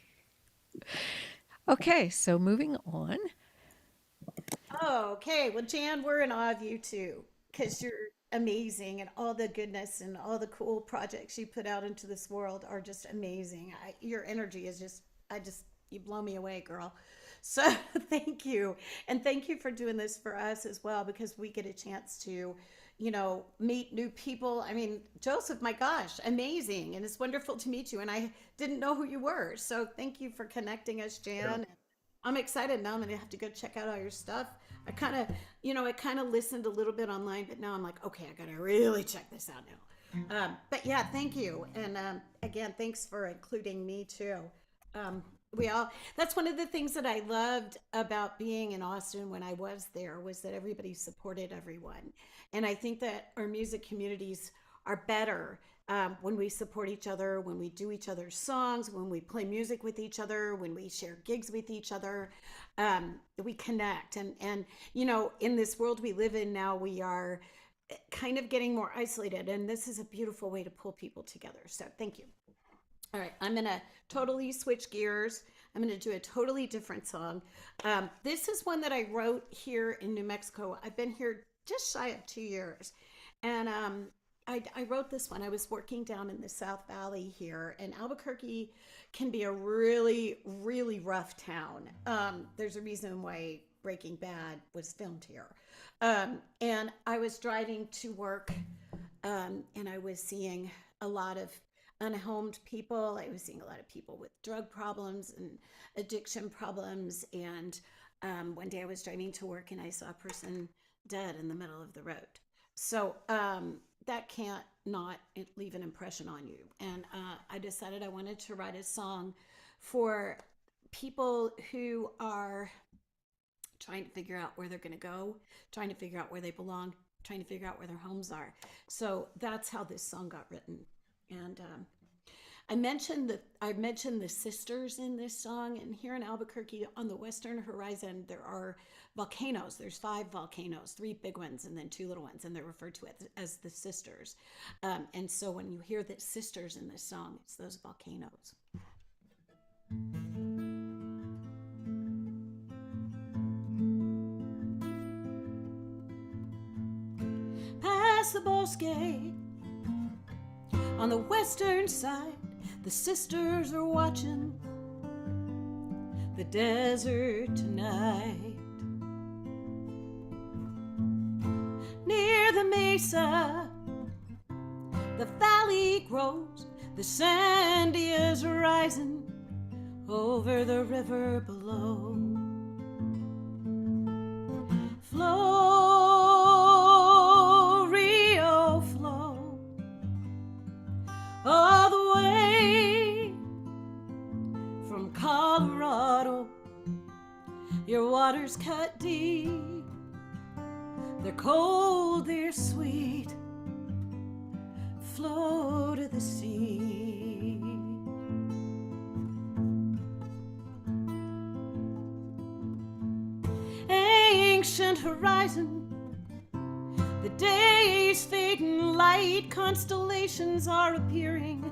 Okay, so moving on. Oh, okay. Well, Jan, we're in awe of you too, because you're amazing, and all the goodness and all the cool projects you put out into this world are just amazing. Your energy is you blow me away, girl. So thank you. And thank you for doing this for us as well, because we get a chance to, meet new people. I mean, Joseph, my gosh, amazing. And it's wonderful to meet you. And I didn't know who you were. So thank you for connecting us, Yeah. Jan. I'm excited now. I'm gonna have to go check out all your stuff. I kind of listened a little bit online, but now I'm like, okay, I gotta really check this out now. But yeah, thank you, and again, thanks for including me too. Um, we all That's one of the things that I loved about being in Austin when I was there, was that everybody supported everyone, and I think that our music communities are better when we support each other, when we do each other's songs, when we play music with each other, when we share gigs with each other. We connect, and in this world we live in now, we are kind of getting more isolated, and this is a beautiful way to pull people together. So thank you. All right, I'm gonna totally switch gears. I'm gonna do a totally different song. This is one that I wrote here in New Mexico. I've been here just shy of 2 years, and I wrote this one. I was working down in the South Valley here, and Albuquerque can be a really, really rough town. There's a reason why Breaking Bad was filmed here. And I was driving to work, and I was seeing a lot of unhomed people. I was seeing a lot of people with drug problems and addiction problems. And one day I was driving to work, and I saw a person dead in the middle of the road. So that can't not leave an impression on you. And I decided I wanted to write a song for people who are trying to figure out where they're going to go, trying to figure out where they belong, trying to figure out where their homes are. So that's how this song got written. And I mentioned the sisters in this song, and here in Albuquerque on the western horizon there are volcanoes. There's 5 volcanoes, 3 big ones and then 2 little ones, and they're referred to as the sisters. And so when you hear the sisters in this song, it's those volcanoes. Past the bosque on the western side, the sisters are watching the desert tonight. Near the mesa, the valley grows, the sand is rising over the river below. Flow, Rio, flow, all the way from Colorado. Your waters cut deep, they're cold, they're sweet. Flow to the sea. Ancient horizon, the day's fading light, constellations are appearing,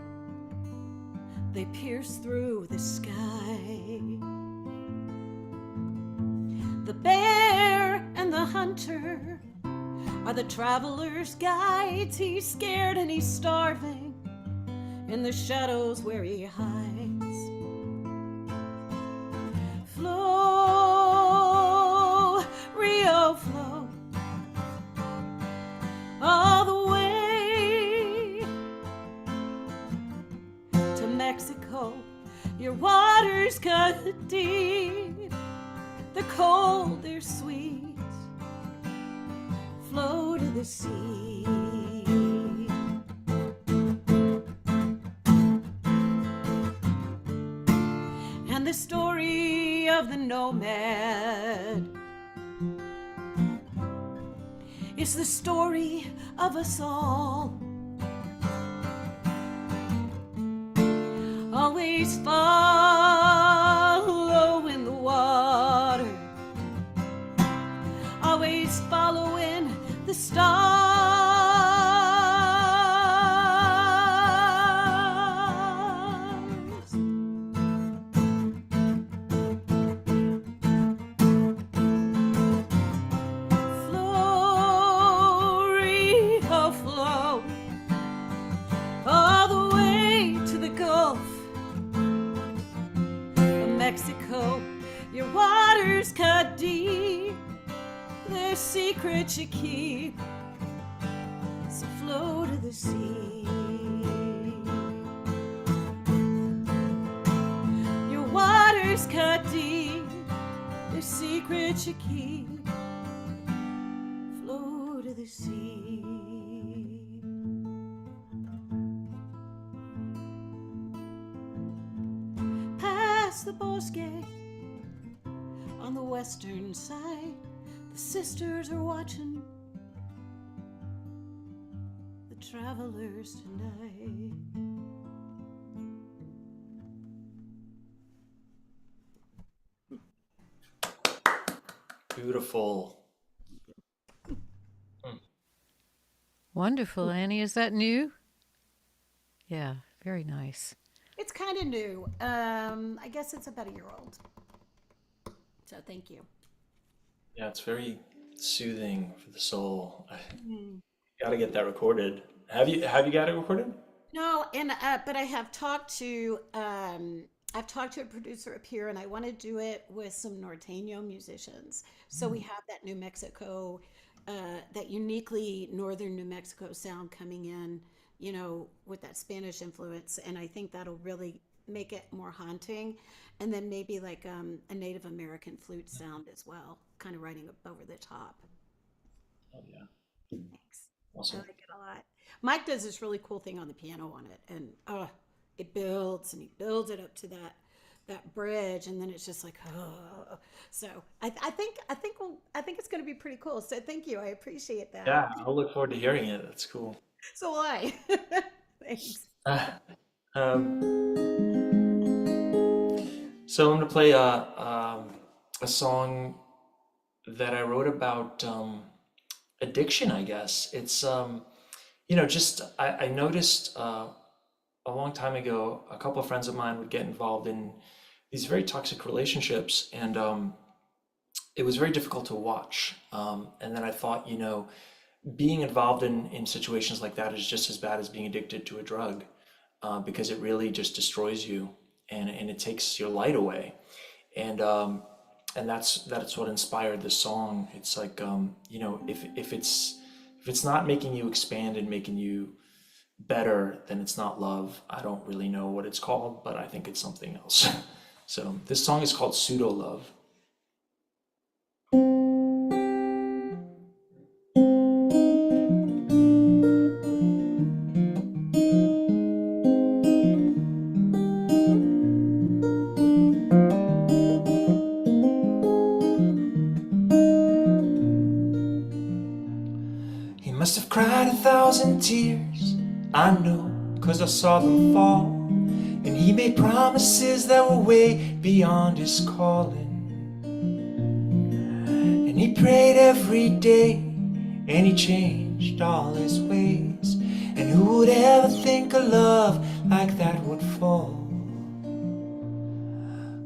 they pierce through the sky. The bear and the hunter are the traveler's guides. He's scared and he's starving in the shadows where he hides. Flow, Rio, flow, all the way to Mexico. Your waters cut deep, they're cold, they're sweet. Flow to the sea. And the story of the nomad is the story of us all. Always follow in the water, always following the stars. Flow, Rio, flow, all the way to the Gulf of Mexico. Your waters cut deep, there's secrets you keep, so flow to the sea. Your waters cut deep, there's secrets you keep, flow to the sea. Past the bosque on the western side, the sisters are watching the travelers tonight. Beautiful. Wonderful, Annie. Is that new? Yeah, very nice. It's kind of new. I guess it's about a year old. So thank you. Yeah, it's very soothing for the soul. Gotta get that recorded. Have you got it recorded? No, and but I have talked to I've talked to a producer up here, and I want to do it with some norteño musicians. So we have that New Mexico, that uniquely northern New Mexico sound coming in, you know, with that Spanish influence, and I think that'll really make it more haunting. And then maybe like a Native American flute sound as well, kind of riding up over the top. Oh yeah. Thanks. I Awesome. like it a lot. Mike does this really cool thing on the piano on it, and it builds and he builds it up to that bridge, and then it's just like, oh. So I think it's going to be pretty cool. So thank you. I appreciate that. Yeah, I'll look forward to hearing it. That's cool. So will I. Thanks. Um, so I'm gonna play a song that I wrote about addiction, I guess. It's just I noticed a long time ago, a couple of friends of mine would get involved in these very toxic relationships, and it was very difficult to watch. And then I thought, being involved in situations like that is just as bad as being addicted to a drug, because it really just destroys you, and it takes your light away. And that's what inspired this song. It's like, if it's not making you expand and making you better, then it's not love. I don't really know what it's called, but I think it's something else. So this song is called Pseudo Love. He must have cried 1,000 tears, I know, 'cause I saw them fall. And he made promises that were way beyond his calling. And he prayed every day, and he changed all his ways. And who would ever think a love like that would fall?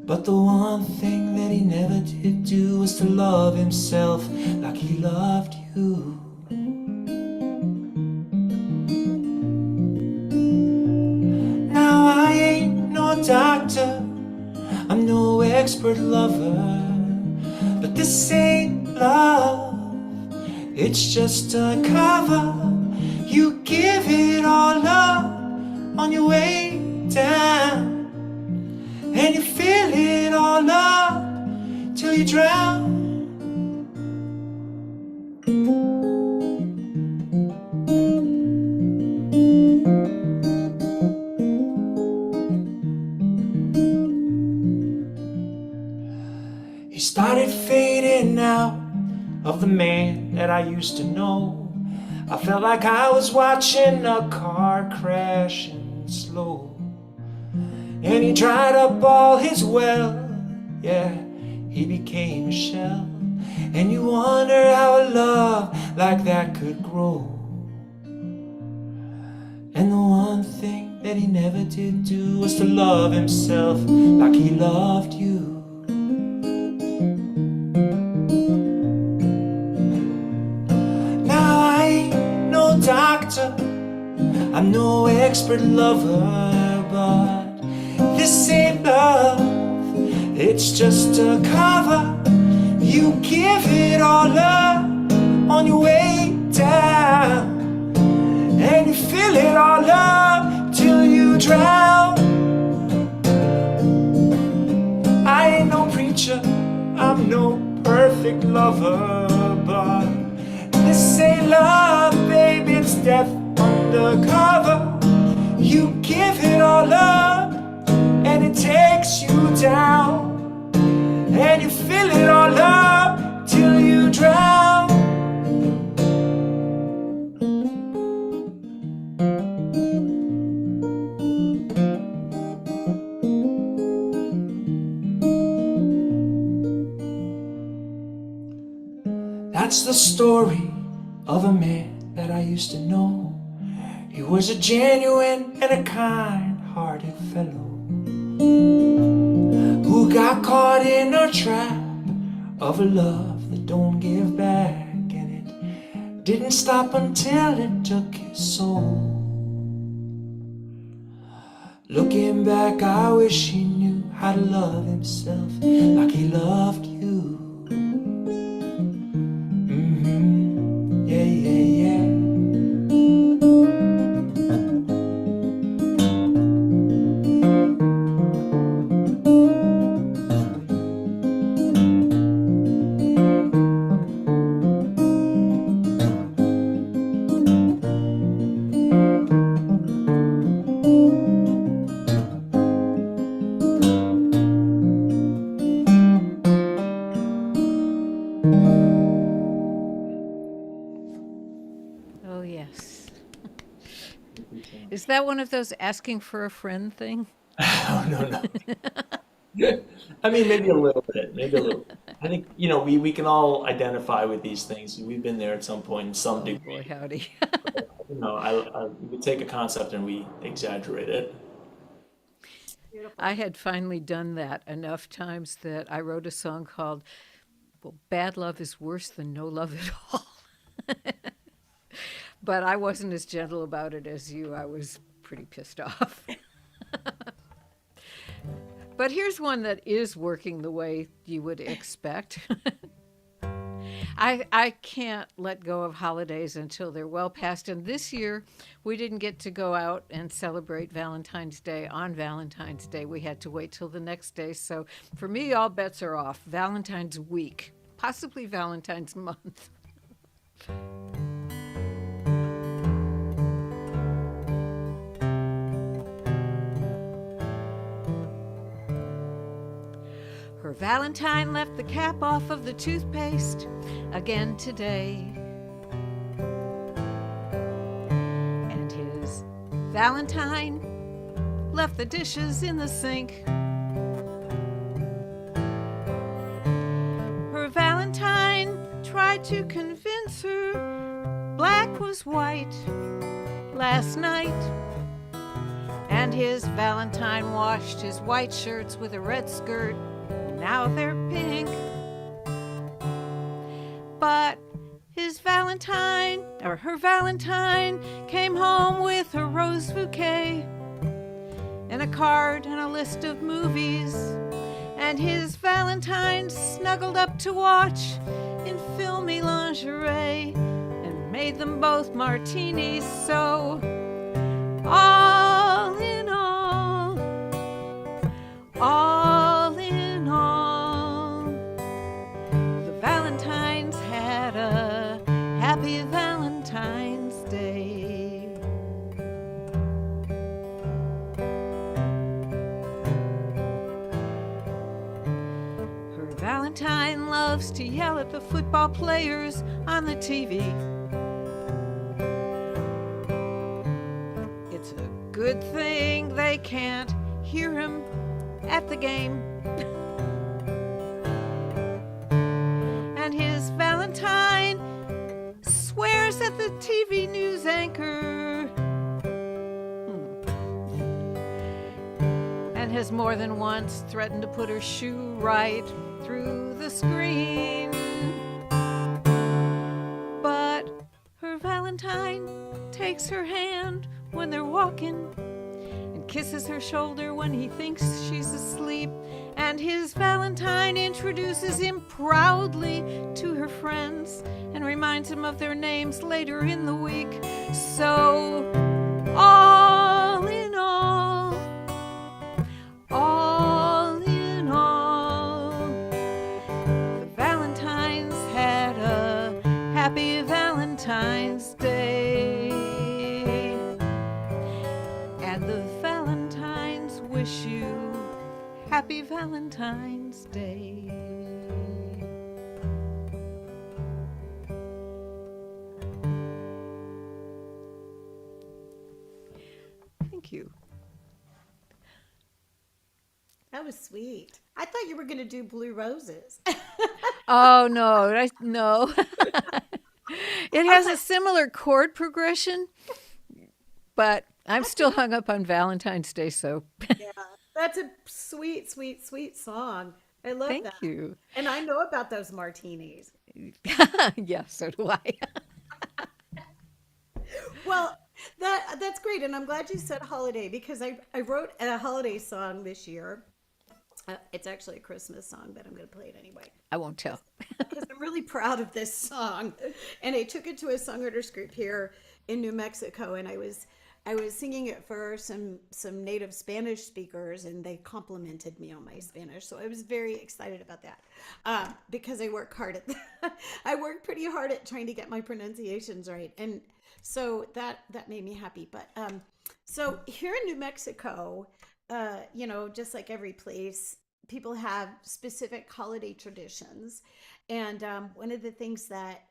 But the one thing that he never did do was to love himself like he loved you. Now I ain't no doctor, I'm no expert lover, but this ain't love, it's just a cover. You give it all up on your way down, and you fill it all up till you drown. He started fading out of the man that I used to know. I felt like I was watching a car crashing slow. And he dried up all his well, yeah, he became a shell. And you wonder how a love like that could grow. And the one thing that he never did do was to love himself like he loved you. Now I ain't no doctor, I'm no expert lover, but this ain't love, it's just a cover. You give it all up on your way down, and you fill it all up till you drown. I ain't no preacher, I'm no perfect lover, but this ain't love, baby, it's death undercover. You give it all up, and it takes you down, and you fill it all up till you drown. That's the story of a man that I used to know. He was a genuine and a kind-hearted fellow who got caught in a trap of a love that don't give back, and it didn't stop until it took his soul. Looking back, I wish he knew how to love himself like he loved you. Yeah, yeah, yeah. Oh, yes. Is that one of those asking for a friend thing? Oh, no, no. I mean, maybe a little bit, maybe a little. I think, we can all identify with these things. We've been there at some point in some Oh, boy, degree. howdy. We take a concept and we exaggerate it. I had finally done that enough times that I wrote a song called, well, Bad Love is Worse Than No Love at All. But I wasn't as gentle about it as you. I was pretty pissed off. But here's one that is working the way you would expect. I can't let go of holidays until they're well past. And this year, we didn't get to go out and celebrate Valentine's Day on Valentine's Day. We had to wait till the next day. So for me, all bets are off. Valentine's week, possibly Valentine's month. Her Valentine left the cap off of the toothpaste again today. And his Valentine left the dishes in the sink. Her Valentine tried to convince her black was white last night. And his Valentine washed his white shirts with a red skirt. Now they're pink. But his Valentine, or her Valentine, came home with a rose bouquet and a card and a list of movies. And his Valentine snuggled up to watch in filmy lingerie and made them both martinis. So all in all, the Valentines had a happy Valentine's Day. Her Valentine loves to yell at the football players on the TV. It's a good thing they can't hear him at the game. And his Valentine swears at the TV news anchor. And has more than once threatened to put her shoe right through the screen. But her Valentine takes her hand when they're walking and kisses her shoulder when he thinks she's asleep. And his Valentine introduces him proudly to her friends and reminds him of their names later in the week. So all in all, the Valentines had a happy Valentine's Day. And the Valentines wish you happy Valentine's Day. Thank you. That was sweet. I thought you were going to do Blue Roses. Oh, no, no. It has a similar chord progression, but I'm still hung up on Valentine's Day, so Yeah, that's a sweet, sweet, sweet song. I love thank that. you. And I know about those martinis. Yeah, so do I. Well, that's great, and I'm glad you said holiday because I wrote a holiday song this year. It's actually a Christmas song, but I'm going to play it anyway I won't tell. because I'm really proud of this song. And I took it to a songwriters group here in New Mexico, and I was singing it for some native Spanish speakers, and they complimented me on my Spanish. So I was very excited about that because I work hard at that. I work pretty hard at trying to get my pronunciations right, and so that made me happy. But so here in New Mexico, just like every place, people have specific holiday traditions, and one of the things that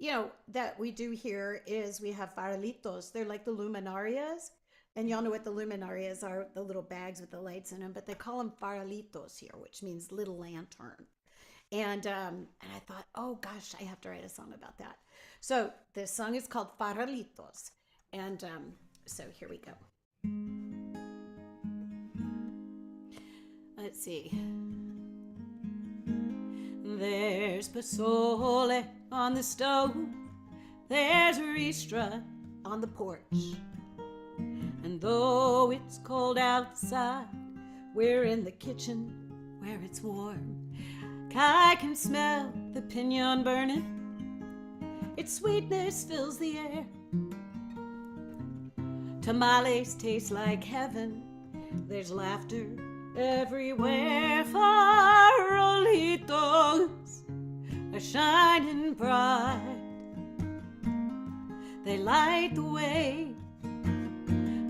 that we do here is we have farolitos. They're like the luminarias. And y'all know what the luminarias are, the little bags with the lights in them, but they call them farolitos here, which means little lantern. And I thought, oh gosh, I have to write a song about that. So this song is called Farolitos. And so here we go. Let's see. There's pozole on the stove. There's ristra on the porch. And though it's cold outside, we're in the kitchen where it's warm. I can smell the pinon burning. Its sweetness fills the air. Tamales taste like heaven. There's laughter everywhere. Farolitos are shining bright. They light the way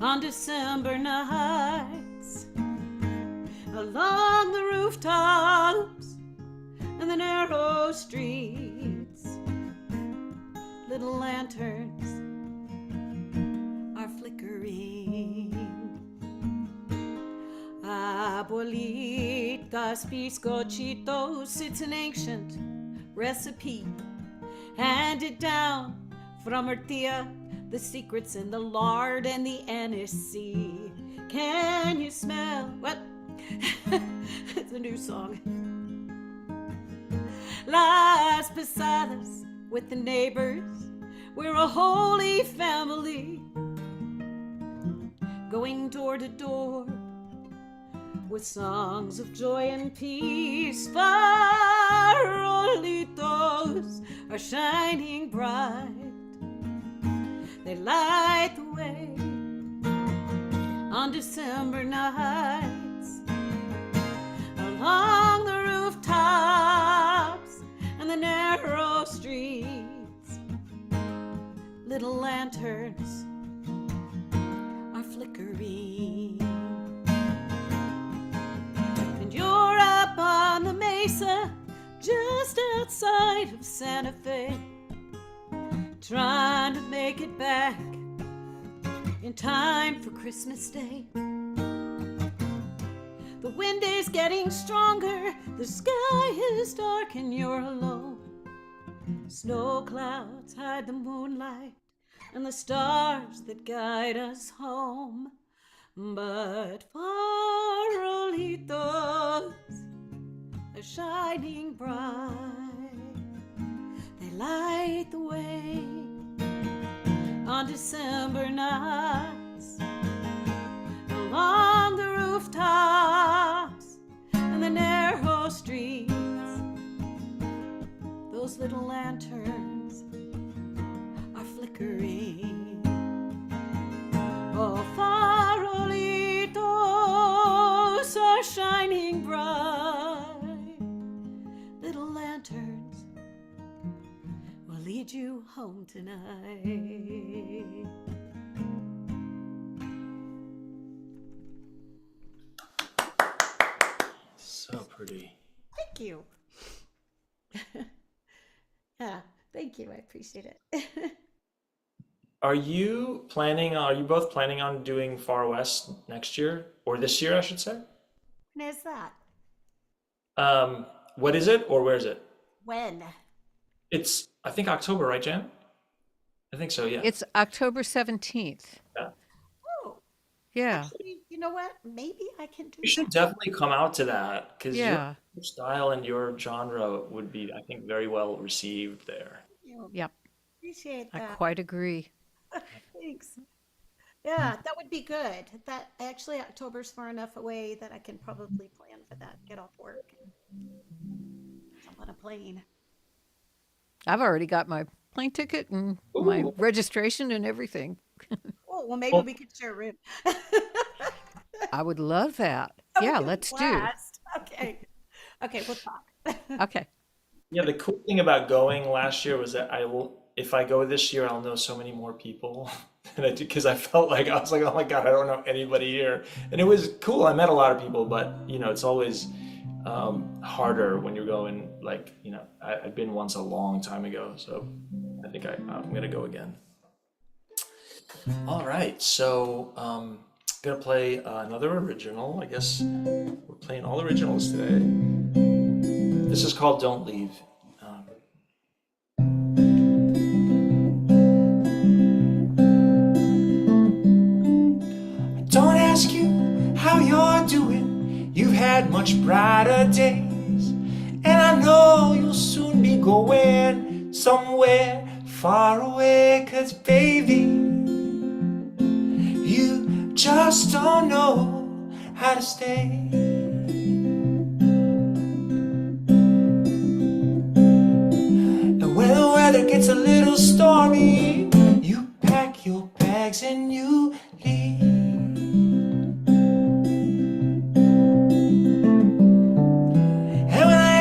on December nights, along the rooftops and the narrow streets. Little lanterns are flickering. Abuelitas bizcochitos, it's an ancient recipe handed down from her tia. The secrets in the lard and the aniseed. Can you smell what? It's a new song. Las Posadas with the neighbors. We're a holy family, going door to door with songs of joy and peace. Farolitos are shining bright. They light the way on December nights, along the rooftops and the narrow streets. Little lanterns are flickering. And you're up on the mesa just outside of Santa Fe, trying to make it back in time for Christmas Day. The wind is getting stronger, the sky is dark and you're alone. Snow clouds hide the moonlight and the stars that guide us home. But farolitos are shining bright. They light the way on December nights, along the rooftops and the narrow streets. Those little lanterns are flickering. Oh, farolitos are shining bright. Little lanterns will lead you home tonight. So pretty. Thank you. Yeah, thank you. I appreciate it. Are you both planning on doing Far West next year, or this year, I should say? When is that? What is it, or where is it? When? It's, I think, October, right, Jan? I think so, yeah. It's October 17th. Yeah. Oh, Yeah. actually, you know what? Maybe I can do You should that. definitely come out to that, because Yeah. your style and your genre would be, I think, very well received there. You Yep. appreciate I that. quite agree. Thanks. Yeah, that would be good. That actually October's far enough away that I can probably plan for that. Get off work and jump on a plane. I've already got my plane ticket and my Ooh. registration and everything. Oh, well, maybe Well, we could share a room. I would love that. That would Yeah, be a let's do. blast. Okay. Okay, we'll talk. Okay. yeah, the cool thing about going last year was that if I go this year, I'll know so many more people than I did, because I felt like, I was like, oh my God, I don't know anybody here. And it was cool. I met a lot of people, but it's always harder when you're going, like, I'd been once a long time ago. So think I'm gonna go again. All right, so gonna play another original. I guess we're playing all originals today. This is called "Don't Leave." Don't ask you how you're doing. You've had much brighter days, and I know you'll soon be going somewhere far away. 'Cause baby, you just don't know how to stay. And when the weather gets a little stormy, you pack your bags and you leave.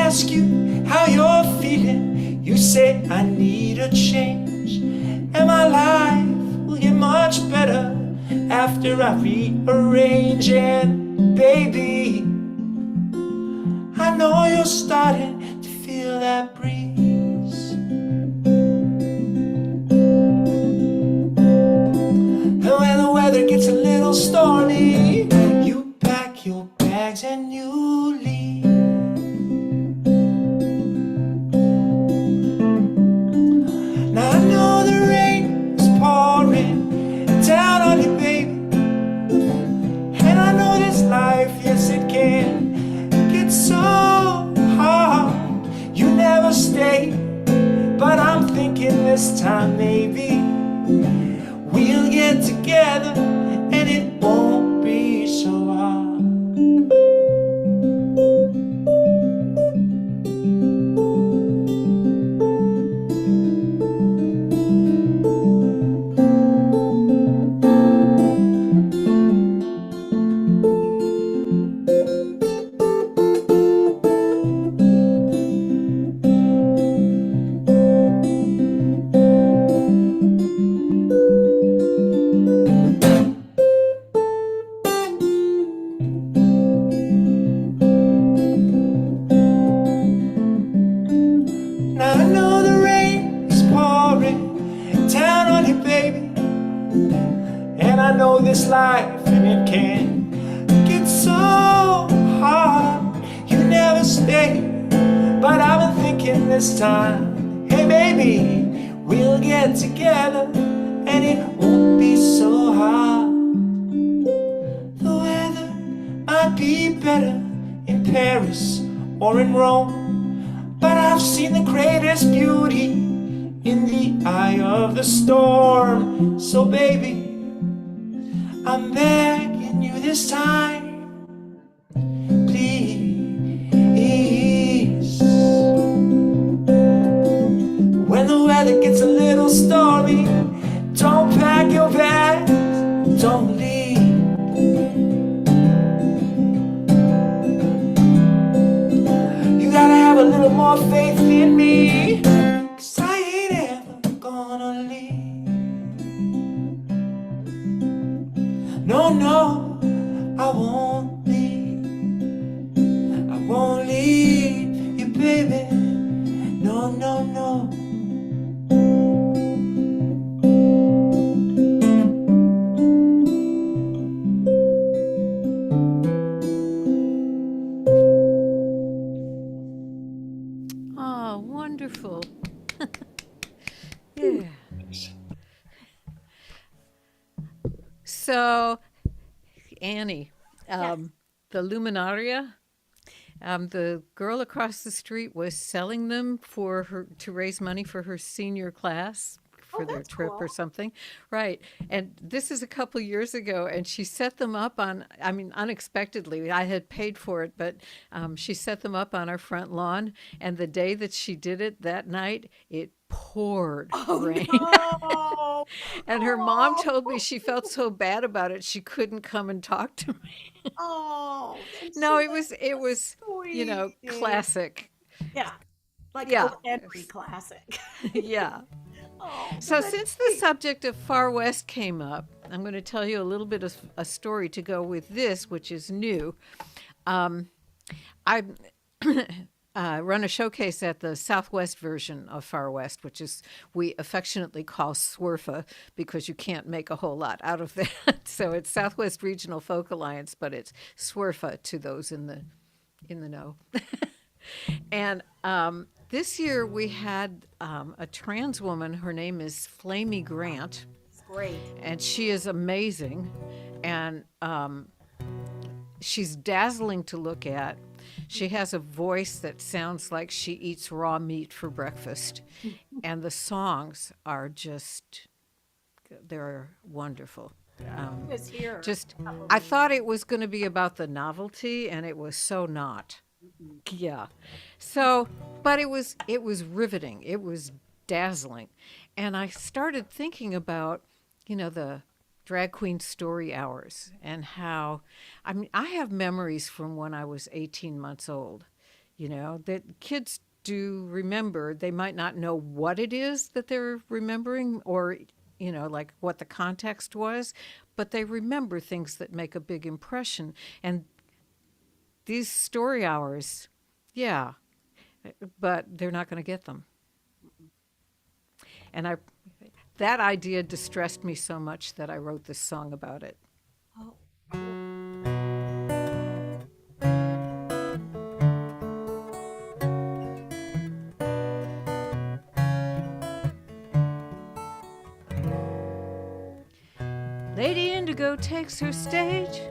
Ask you how you're feeling, you say I need a change, and my life will get much better after I rearrange. And baby, I know you're starting to feel that breeze, and when the weather gets a little stormy, you pack your bags and you leave. Now I know the rain is pouring down on you, baby, and I know this life, yes it can get so hard. You never stay, but I'm thinking this time maybe we'll get together and it won't be so hard. Now I know the rain is pouring down on you, baby, and I know this life and it can get so hard. You never stay, but I've been thinking this time, hey baby, we'll get together and it won't be so hard. The weather might be better in Paris or in Rome, but I've seen the greatest beauty in the eye of the storm. So baby, I'm begging you this time, please. When the weather gets a little stormy, don't pack your bags, don't leave. You gotta have a little more faith in me, 'cause I ain't ever gonna leave. No, no, I won't leave. I won't leave you, baby. No, no, no. Oh, wonderful. Yeah. So, Annie, the Luminaria, the girl across the street was selling them for her to raise money for her senior class for their that's trip cool. or something. Right. And this is a couple years ago, and she set them up on, I mean, unexpectedly. I had paid for it, but she set them up on our front lawn. And the day that she did it, that night, it poured rain. No. And her mom told me she felt so bad about it, she couldn't come and talk to me. Oh, that's No, so it was, sweet. classic. Yeah, like Yeah. O. Henry classic. Yeah. Oh, So that's since the subject of Far West came up, I'm going to tell you a little bit of a story to go with this, which is new. I run a showcase at the Southwest version of Far West, which is we affectionately call SWRFA because you can't make a whole lot out of that. So it's Southwest Regional Folk Alliance, but it's SWRFA to those in the know. And this year we had a trans woman. Her name is Flamey Grant, It's great. and she is amazing, and she's dazzling to look at. She has a voice that sounds like she eats raw meat for breakfast, and the songs are they're wonderful. It was here. I thought it was going to be about the novelty, and it was so not. Yeah. So, but it was riveting. It was dazzling. And I started thinking about, the drag queen story hours and how, I have memories from when I was 18 months old, that kids do remember. They might not know what it is that they're remembering or, like what the context was, but they remember things that make a big impression. And these story hours, yeah, but they're not going to get them. And that idea distressed me so much that I wrote this song about it. Oh, Lady Indigo takes her stage.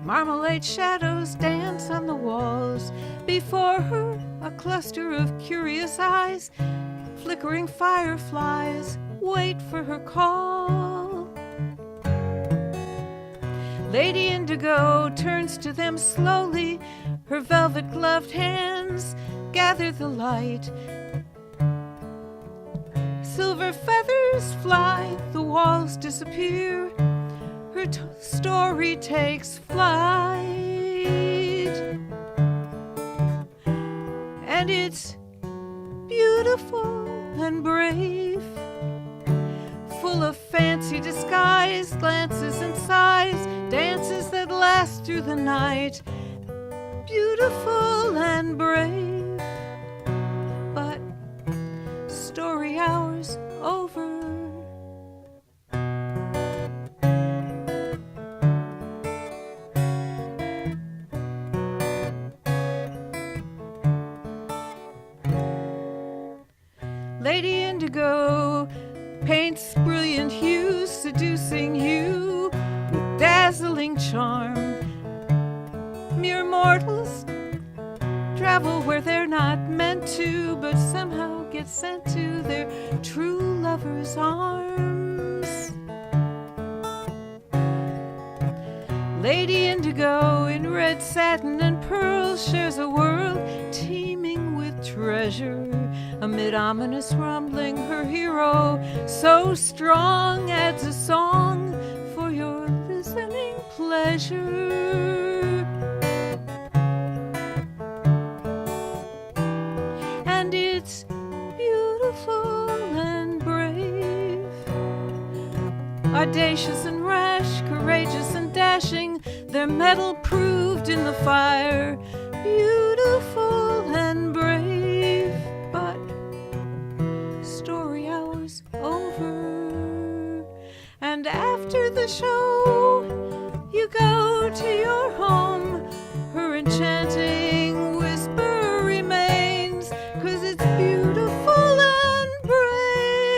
Marmalade shadows dance on the walls. Before her, a cluster of curious eyes. Flickering fireflies wait for her call. Lady Indigo turns to them slowly. Her velvet gloved hands gather the light. Silver feathers fly, the walls disappear. Her story takes flight. And it's beautiful and brave, full of fancy disguise, glances and sighs, dances that last through the night. Beautiful and brave, but story hours over. Lady Indigo paints brilliant hues, seducing you with dazzling charm. Mere mortals travel where they're not meant to, but somehow get sent to their true lover's arms. Lady Indigo in red satin and pearls shares a world teeming with treasure. Amid ominous rumbling, her hero, so strong, adds a song for your listening pleasure. And it's beautiful and brave, audacious and rash, courageous and dashing, their mettle proved in the fire. Beautiful and brave, but story hours over. And after the show, you go to your home. Her enchanting whisper remains, 'cause it's beautiful and brave,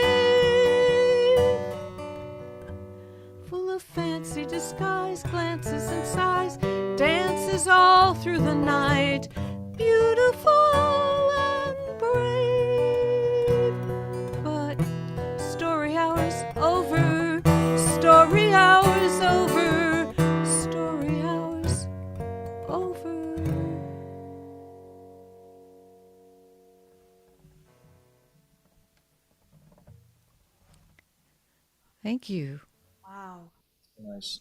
full of fancy disguise, glances and sighs, dances all through the night. Beautiful and brave, but story hours over, story hours over, story hours over. Thank you. wow. Nice.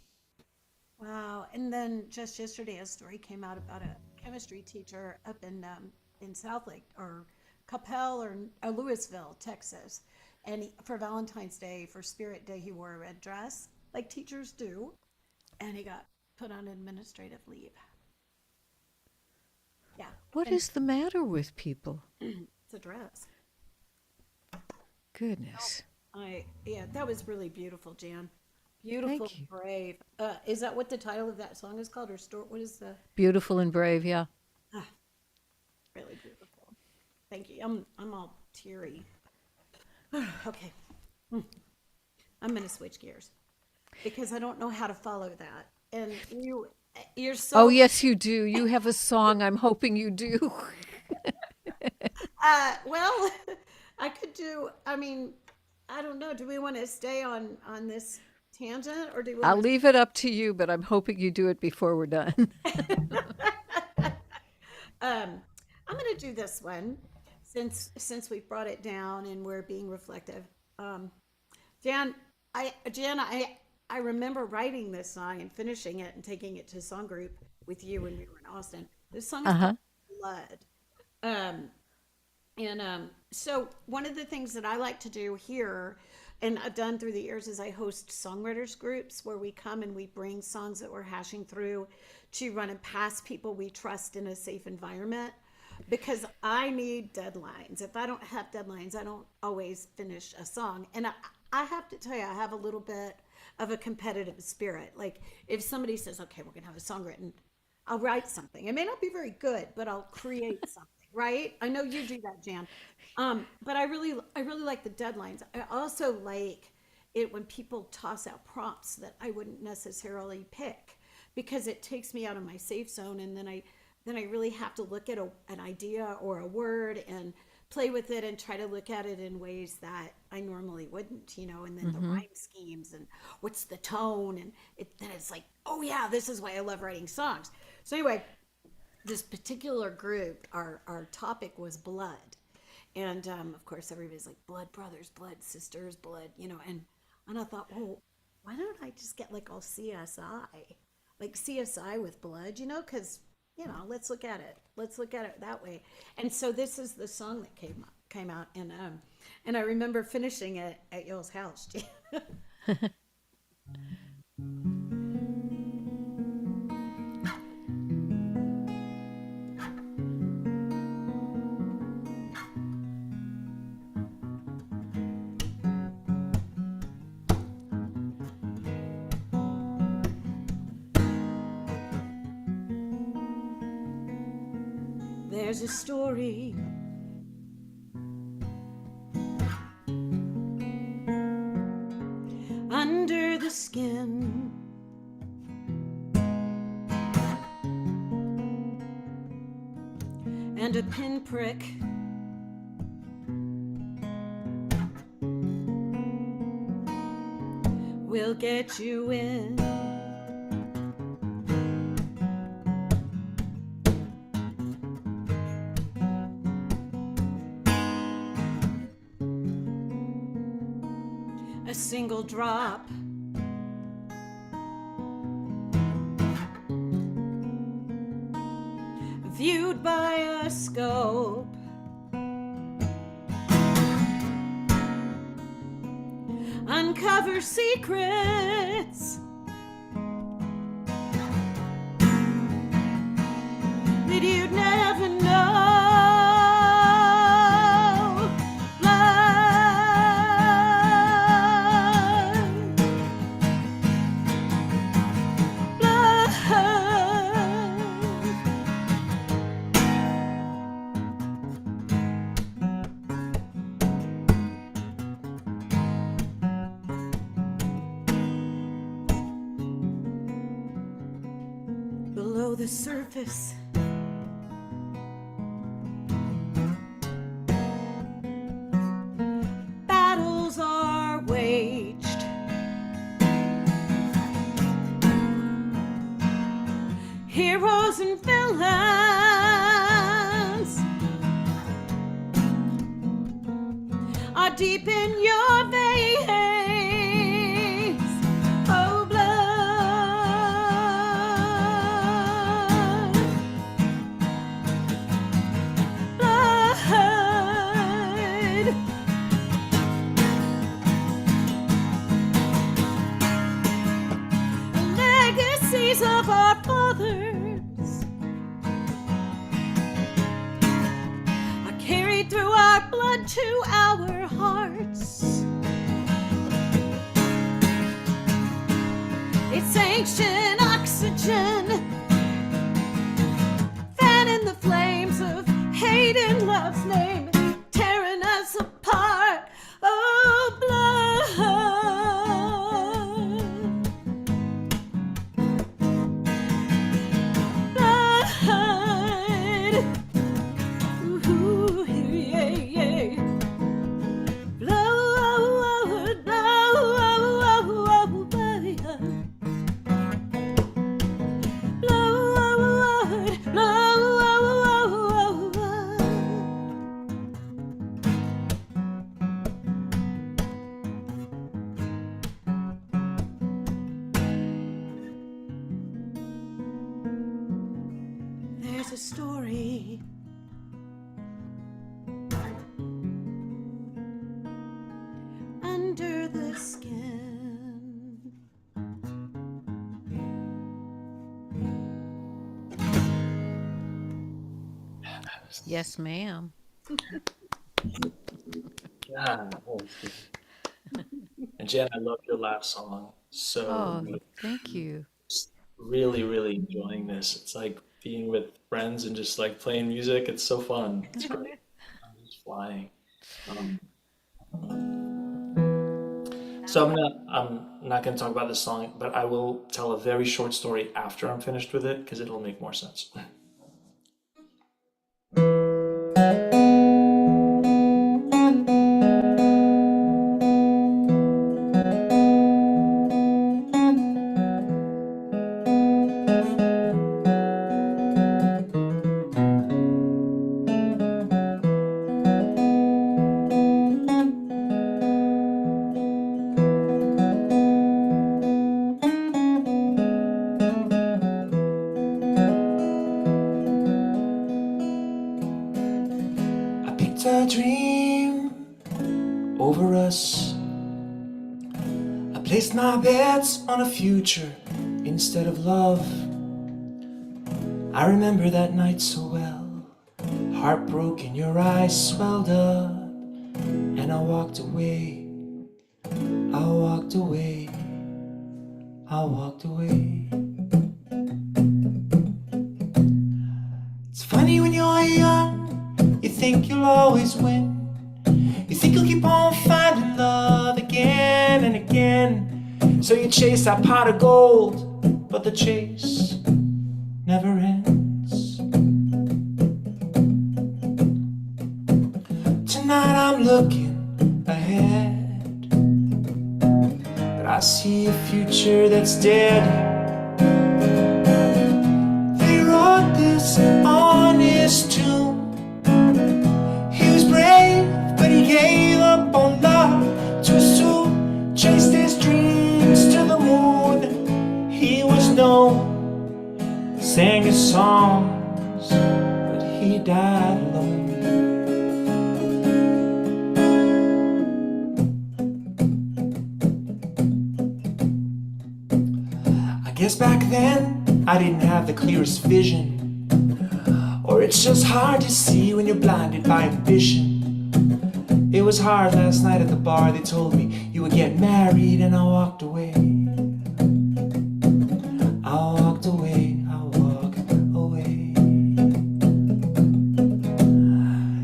Wow. And then just yesterday, a story came out about a chemistry teacher up in Southlake or Capel or Louisville, Texas. And for Valentine's Day, for Spirit Day, he wore a red dress, like teachers do. And he got put on administrative leave. Yeah. What is the matter with people? It's a dress. Goodness. Yeah, that was really beautiful, Jan. Beautiful, Thank you. brave. Is that what the title of that song is called, or store? What is the? Beautiful and brave, yeah. Really beautiful. Thank you. I'm all teary. Okay. I'm gonna switch gears because I don't know how to follow that. And you're so. Oh, yes, you do. You have a song. I'm hoping you do. Well, I could do. I mean, I don't know. Do we want to stay on this tangent, or do we I'll want to? leave it up to you, but I'm hoping you do it before we're done. I'm going to do this one since we've brought it down and we're being reflective. Jan, I remember writing this song and finishing it and taking it to song group with you when we were in Austin. This song is called Blood. So one of the things that I like to do here, and I've done through the years, is I host songwriters groups where we come and we bring songs that we're hashing through to run and pass people we trust in a safe environment, because I need deadlines. If I don't have deadlines, I don't always finish a song. And I have to tell you, I have a little bit of a competitive spirit. Like if somebody says, okay, we're going to have a song written, I'll write something. It may not be very good, but I'll create something. Right? I know you do that, Jan. But I really like the deadlines. I also like it when people toss out prompts that I wouldn't necessarily pick, because it takes me out of my safe zone, and then I really have to look at an idea or a word and play with it and try to look at it in ways that I normally wouldn't, and then the rhyme schemes and what's the tone, and then it's like, oh yeah, this is why I love writing songs. So anyway, this particular group, our topic was blood. And of course, everybody's like, blood brothers, blood sisters, blood, and I thought, well, why don't I just get like all CSI, like CSI with blood, because, let's look at it. Let's look at it that way. And so this is the song that came out. And I remember finishing it at y'all's house. There's a story under the skin, and a pinprick will get you in. A single drop viewed by a scope uncover secrets that you'd never know. Below the surface, battles are waged. Heroes and villains are deep in your veins. Oh, legacies of our fathers to our hearts. It's ancient oxygen, fanning the flames of hate in love's name, tearing us apart. Oh, blood. Ooh, yeah, yeah. Blood, blood, blood, blood. There's a story under the skin. Yes, ma'am. Yeah. And Jen, I love your last song. So Oh, good. thank you. Just really, really enjoying this. It's like being with friends and just like playing music. It's so fun. It's great. I'm just flying. Um, so I'm not gonna talk about this song, but I will tell a very short story after I'm finished with it because it'll make more sense. I picked a dream over us. I placed my bets on a future instead of love. I remember that night so well. Heartbroken, your eyes swelled up, and I walked away. I walked away. I walked away. It's funny when you're young, you think you'll always win. You think you'll keep on finding love again and again. So you chase that pot of gold, but the chase never ends. Tonight I'm looking ahead, but I see a future that's dead. They wrote this on his tomb. He was brave, but he gave up on love too soon. Chased his dreams to the moon. He was known, sang his songs, but he died alone. I guess back then I didn't have the clearest vision, or it's just hard to see when you're blinded by ambition. It was hard last night at the bar. They told me you would get married, and I walked away. I walked away. I walked away.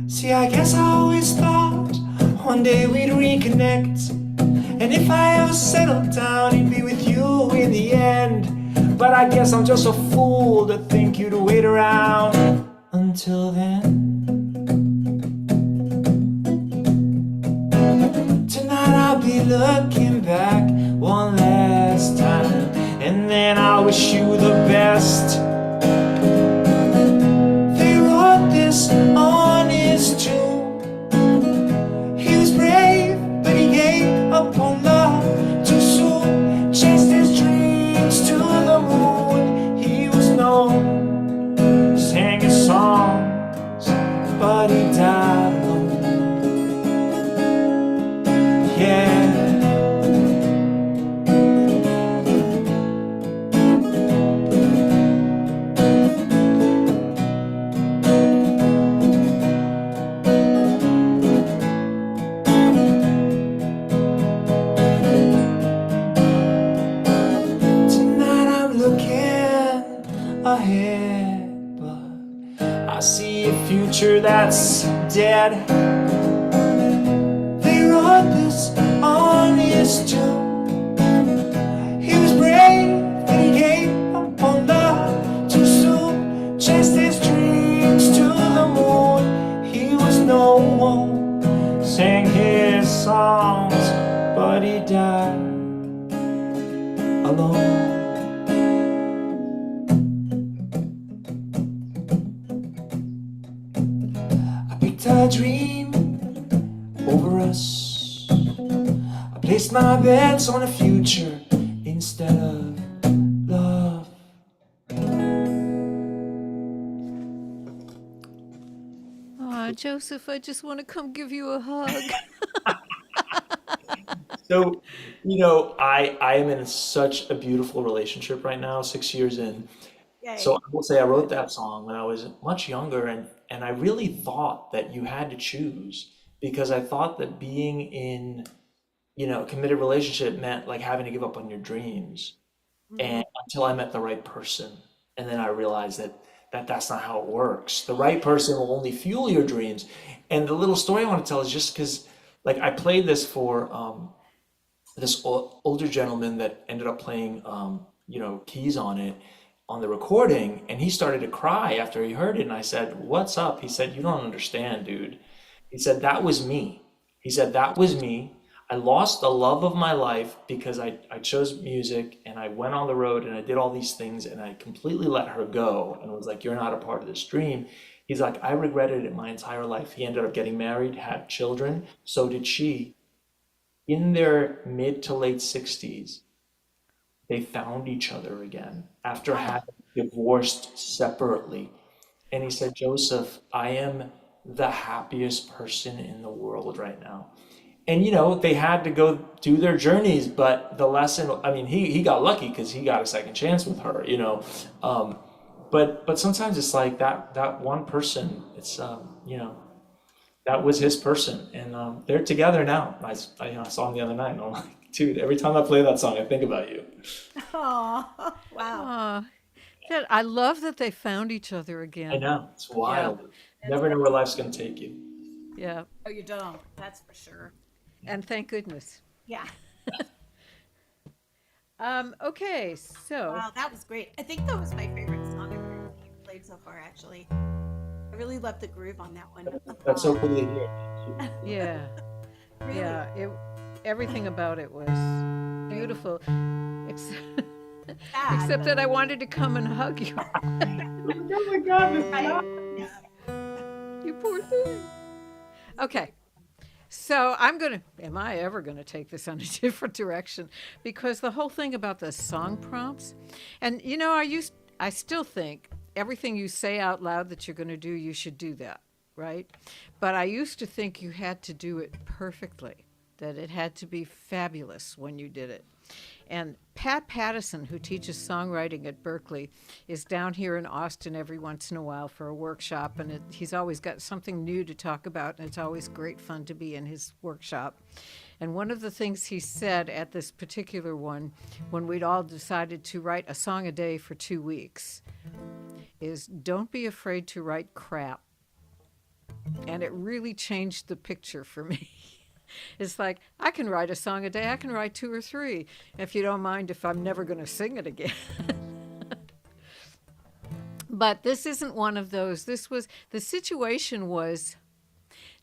See, I guess I always thought one day we'd reconnect, and if I ever settled down, he'd be with you in the end. But I guess I'm just a fool to think you'd wait around until then. Tonight I'll be looking back one last time, and then I'll wish you the best. They wrote this on his tomb. He was brave, but he gave up on love too soon. Chased his dreams to the moon. He was known, sang his songs, but he died alone. Yeah. future that's dead. They wrote this on his tomb. He was brave and he gave up on love too soon. Chased his dreams to the moon. He was no one, sang his songs, but he died alone. I picked a dream over us. I placed my bets on a future instead of love. Aw, Joseph, I just want to come give you a hug. So, you know, I am in such a beautiful relationship right now, 6 years in. So Yay. I will say I wrote that song when I was much younger, and I really thought that you had to choose because I thought that being in, a committed relationship meant like having to give up on your dreams. Mhm. And until I met the right person, and then I realized that that's not how it works. The right person will only fuel your dreams. And the little story I want to tell is just because, like, I played this for this older gentleman that ended up playing, keys on it on the recording, and he started to cry after he heard it. And I said, "What's up?" He said, "You don't understand, dude." He said, "That was me." He said, "That was me. I lost the love of my life because I chose music and I went on the road and I did all these things and I completely let her go and was like, you're not a part of this dream." He's like, "I regretted it my entire life." He ended up getting married, had children. So did she. In their mid to late 60s, they found each other again after Oh, having divorced separately. And he said, "Joseph, I am the happiest person in the world right now." And they had to go do their journeys, but the lesson, I mean, he got lucky because he got a second chance with her. Um, but sometimes it's like that one person, it's that was his person, and they're together now. I saw him the other night, and I'm like, dude, every time I play that song, I think about you. oh, wow. Aw, I love that they found each other I again. know, it's Yeah, wild. That's Never know great. where life's gonna take you. yeah. Oh, you don't. That's for sure. And thank goodness. Yeah. Okay, so Wow, that was great. I think that was my favorite song I've heard you played so far, actually. I really love the groove on that one. That's so cool to hear. Thank you. yeah, Really. yeah, everything about it was Right. beautiful, except, Sad, except but that I wanted to come and hug you. Oh my God, this is right. not- Yeah. You poor thing. Okay, so am I ever gonna take this on a different direction? Because the whole thing about the song prompts, and I still think everything you say out loud that you're gonna do, you should do that, right? But I used to think you had to do it perfectly, that it had to be fabulous when you did it. And Pat Pattison, who teaches songwriting at Berkeley, is down here in Austin every once in a while for a workshop, and he's always got something new to talk about, and it's always great fun to be in his workshop. And one of the things he said at this particular one, when we'd all decided to write a song a day for 2 weeks, is don't be afraid to write crap. And it really changed the picture for me. It's like, I can write a song a day, I can write two or three, if you don't mind if I'm never going to sing it again. But this isn't one of those. The situation was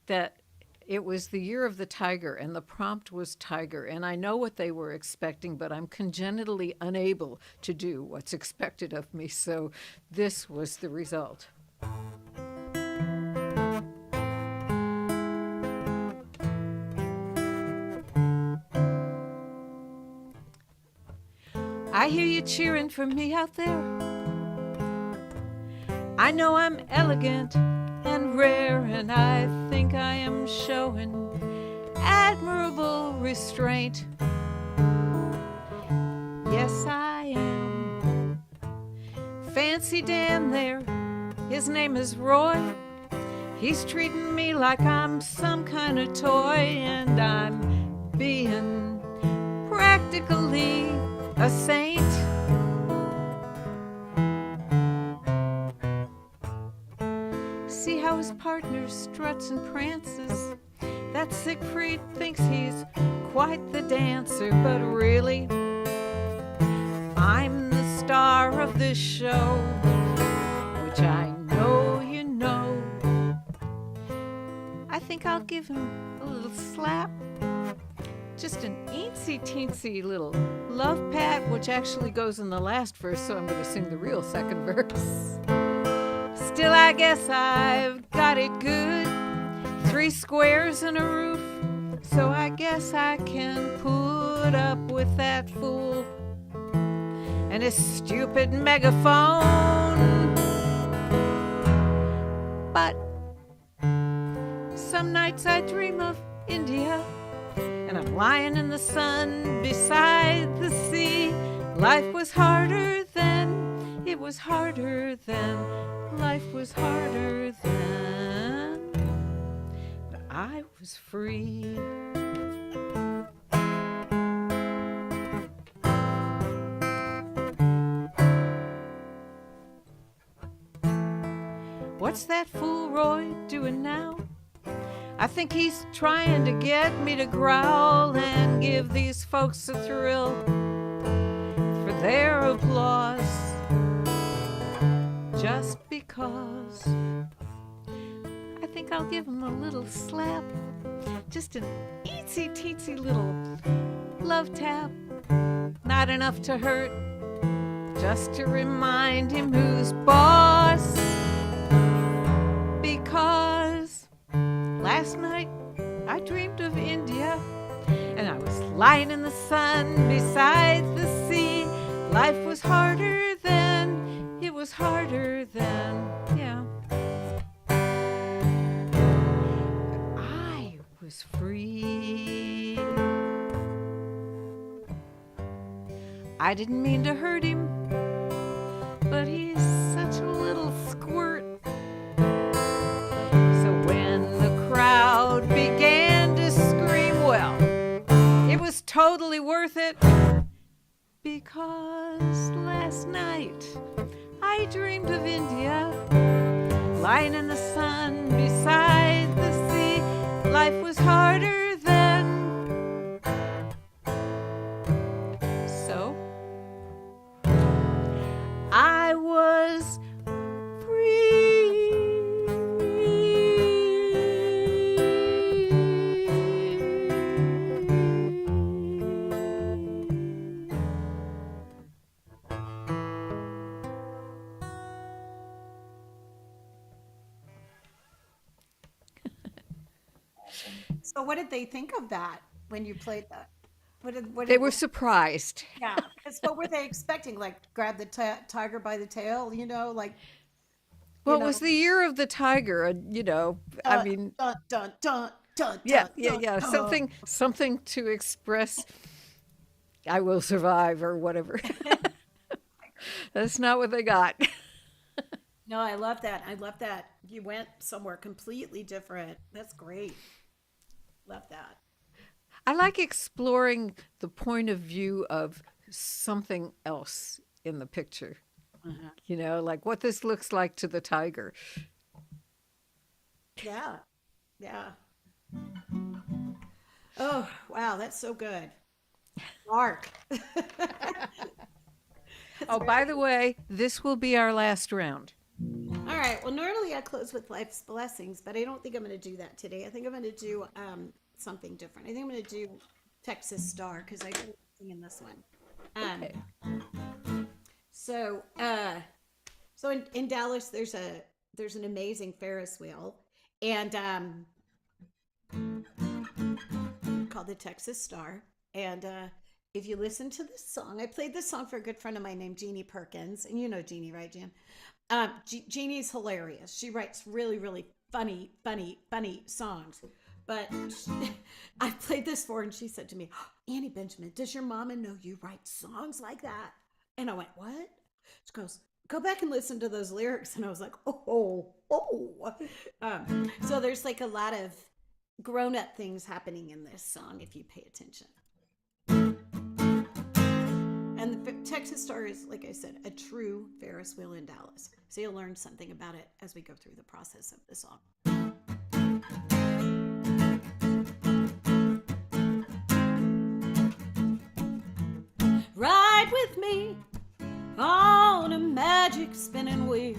that it was the year of the tiger, and the prompt was tiger. And I know what they were expecting, but I'm congenitally unable to do what's expected of me. So this was the result. I hear you cheering for me out there. I know I'm elegant and rare, and I think I am showing admirable restraint. Yes, I am. Fancy Dan there, his name is Roy. He's treating me like I'm some kind of toy, and I'm being practically a saint. See how partner struts and prances. That Siegfried thinks he's quite the dancer, but really, I'm the star of this show, which I know you know. I think I'll give him a little slap, just an eensy-teensy little love pat, which actually goes in the last verse, so I'm going to sing the real second verse. Still, I guess I've got it good. 3 squares and a roof, so I guess I can put up with that fool and his stupid megaphone. But some nights I dream of India, and I'm lying in the sun beside the sea. Life was harder then, it was harder then, life was harder then, but I was free. What's that fool Roy doing now? I think he's trying to get me to growl and give these folks a thrill for their applause, just because. I think I'll give him a little slap, just an eensy-teensy little love tap, not enough to hurt, just to remind him who's boss. Because last night I dreamed of India, and I was lying in the sun beside the sea. Life was harder then, it was harder then, yeah. But I was free. I didn't mean to hurt him, but he's such a little squirt. Crowd began to scream. Well, it was totally worth it, because last night I dreamed of India, lying in the sun beside the sea. Life was harder then, so I was So what did they think of that when you played that? They were surprised. Yeah, because what were they expecting? Like grab the tiger by the tail, like. Well, it was the year of the tiger, I mean, dun, dun, dun, dun, yeah, dun, yeah, dun. something to express I will survive or whatever. That's not what they got. No, I love that. I love that you went somewhere completely different. That's great. Love that. I like exploring the point of view of something else in the picture. Like what this looks like to the tiger. Yeah. Yeah. Oh, wow. That's so good. Mark. Oh, by the way, this will be our last round. All right. Well, normally I close with life's blessings, but I don't think I'm going to do that today. I think I'm going to do something different. I think I'm going to do Texas Star because I didn't sing in this one. Okay. So in Dallas, there's an amazing Ferris wheel, and called the Texas Star. And if you listen to this song, I played this song for a good friend of mine named Jeannie Perkins, and you know Jeannie, right, Jan? Jeannie's hilarious. She writes really, really funny songs. But I played this for her, and she said to me, "Annie Benjamin, does your mama know you write songs like that?" And I went, "What?" She goes, "Go back and listen to those lyrics." And I was like, oh. So there's like a lot of grown-up things happening in this song if you pay attention. And the Texas Star is, like I said, a true Ferris wheel in Dallas. So you'll learn something about it as we go through the process of the song. with me on a magic spinning wheel.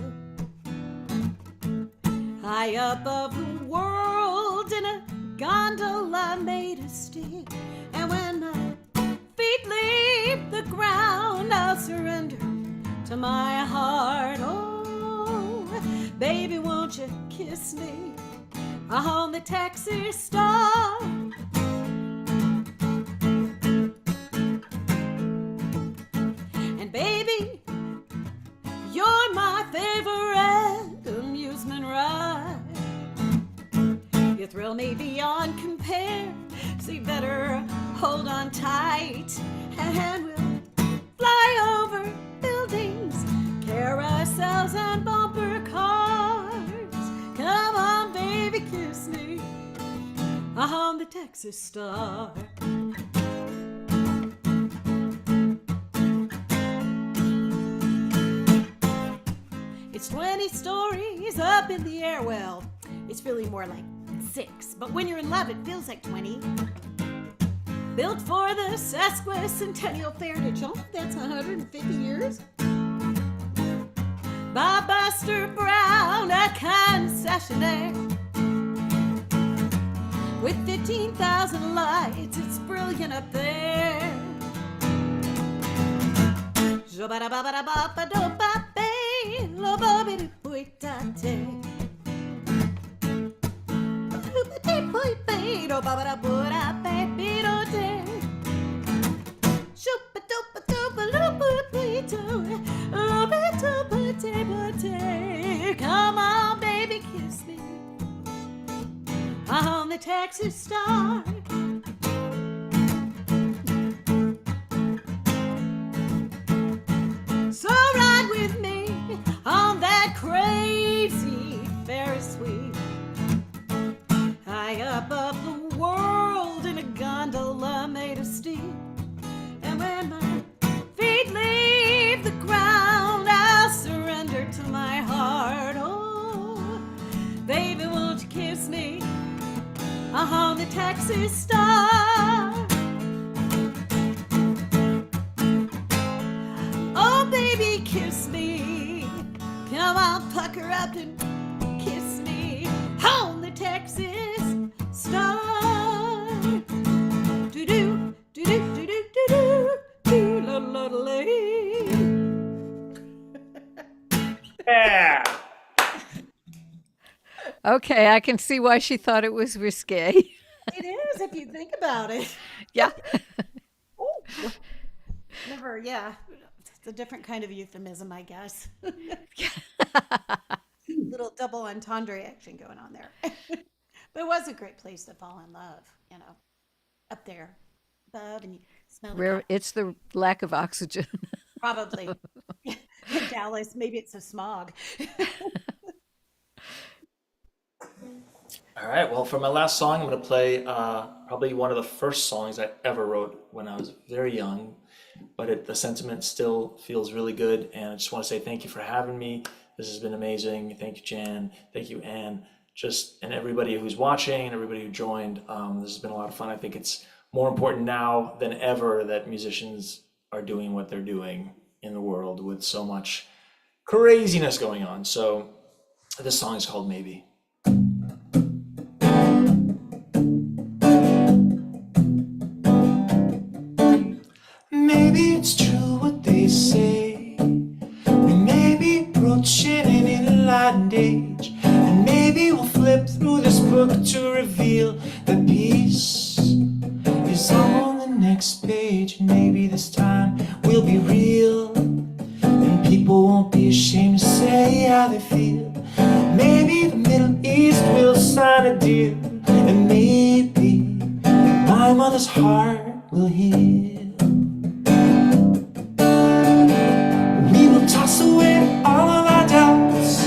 High above the world in a gondola made of steel. And when my feet leave the ground, I'll surrender to my heart. Oh, baby, won't you kiss me on the taxi stop? And baby, you're my favorite amusement ride. You thrill me beyond compare, so you better hold on tight, and we'll fly over buildings, carousels and bumper cars. Come on, baby, kiss me on the Texas Star. It's 20 stories up in the air. Well, it's really more like 6, but when you're in love, it feels like 20. Built for the sesquicentennial fair. Did y'all know that's 150 years? By Buster Brown, a concessionaire. With 15,000 lights, it's brilliant up there. Come on, baby, kiss me on the Texas Star. So ride with me on that crazy Ferris wheel, high above the world in a gondola made of steel. And when my feet leave the ground, I'll surrender to my heart. Oh, baby, won't you kiss me on the Texas Star? Oh, baby, kiss me. Come on, pucker up and kiss me on the Texas Star. Do-do, do-do, do-do, do-do, do-la-la-la-lay. Yeah. Okay, I can see why she thought it was risque. It is, if you think about it. Yeah. Oh, never, yeah. It's a different kind of euphemism, I guess. Little double entendre action going on there. But it was a great place to fall in love, you know, up there above, and you smell Where it's the lack of oxygen. probably. In Dallas, maybe it's a smog. All right. Well, for my last song, I'm going to play probably one of the first songs I ever wrote when I was very young, but the sentiment still feels really good. And I just want to say thank you for having me. This has been amazing. Thank you, Jan. Thank you, Anne. And everybody who's watching and everybody who joined. This has been a lot of fun. I think it's more important now than ever that musicians are doing what they're doing in the world with so much craziness going on. So this song is called Maybe. Maybe it's true what they say. We may be approaching an enlightened age, and maybe we'll flip through this book to reveal that peace is on the next page. And maybe this time we'll be real, and people won't be ashamed to say how they feel. Maybe the Middle East will sign a deal, and maybe my mother's heart will heal. Toss away all of our doubts.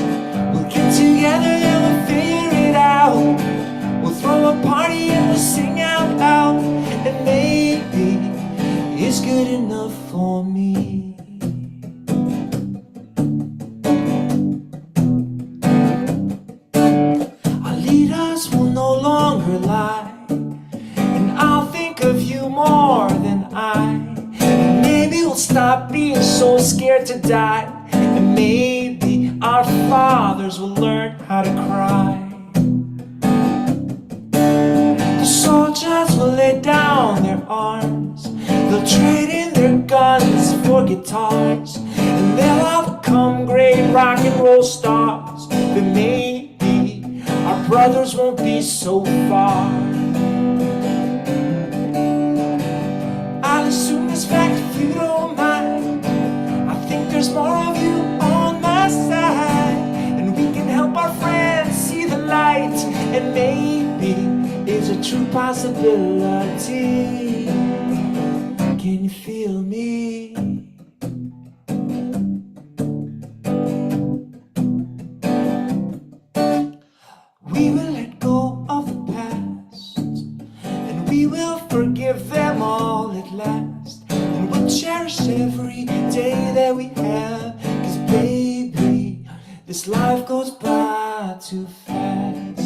We'll get together and we'll figure it out. We'll throw a party and we'll sing out loud. And maybe it's good enough for me. Our leaders will no longer lie, and I'll think of you more than I. And maybe we'll stop stop being so scared to die. And maybe our fathers will learn how to cry. The soldiers will lay down their arms, they'll trade in their guns for guitars, and they'll all become great rock and roll stars. But maybe our brothers won't be so far. I'll assume this fact if you don't mind. I think there's more of you on my side, and we can help our friends see the light. And maybe it's a true possibility. Can you feel me? We will let go of the past, and we will forgive them all at last, and we'll cherish every day that we have. 'Cause baby, this life goes by too fast.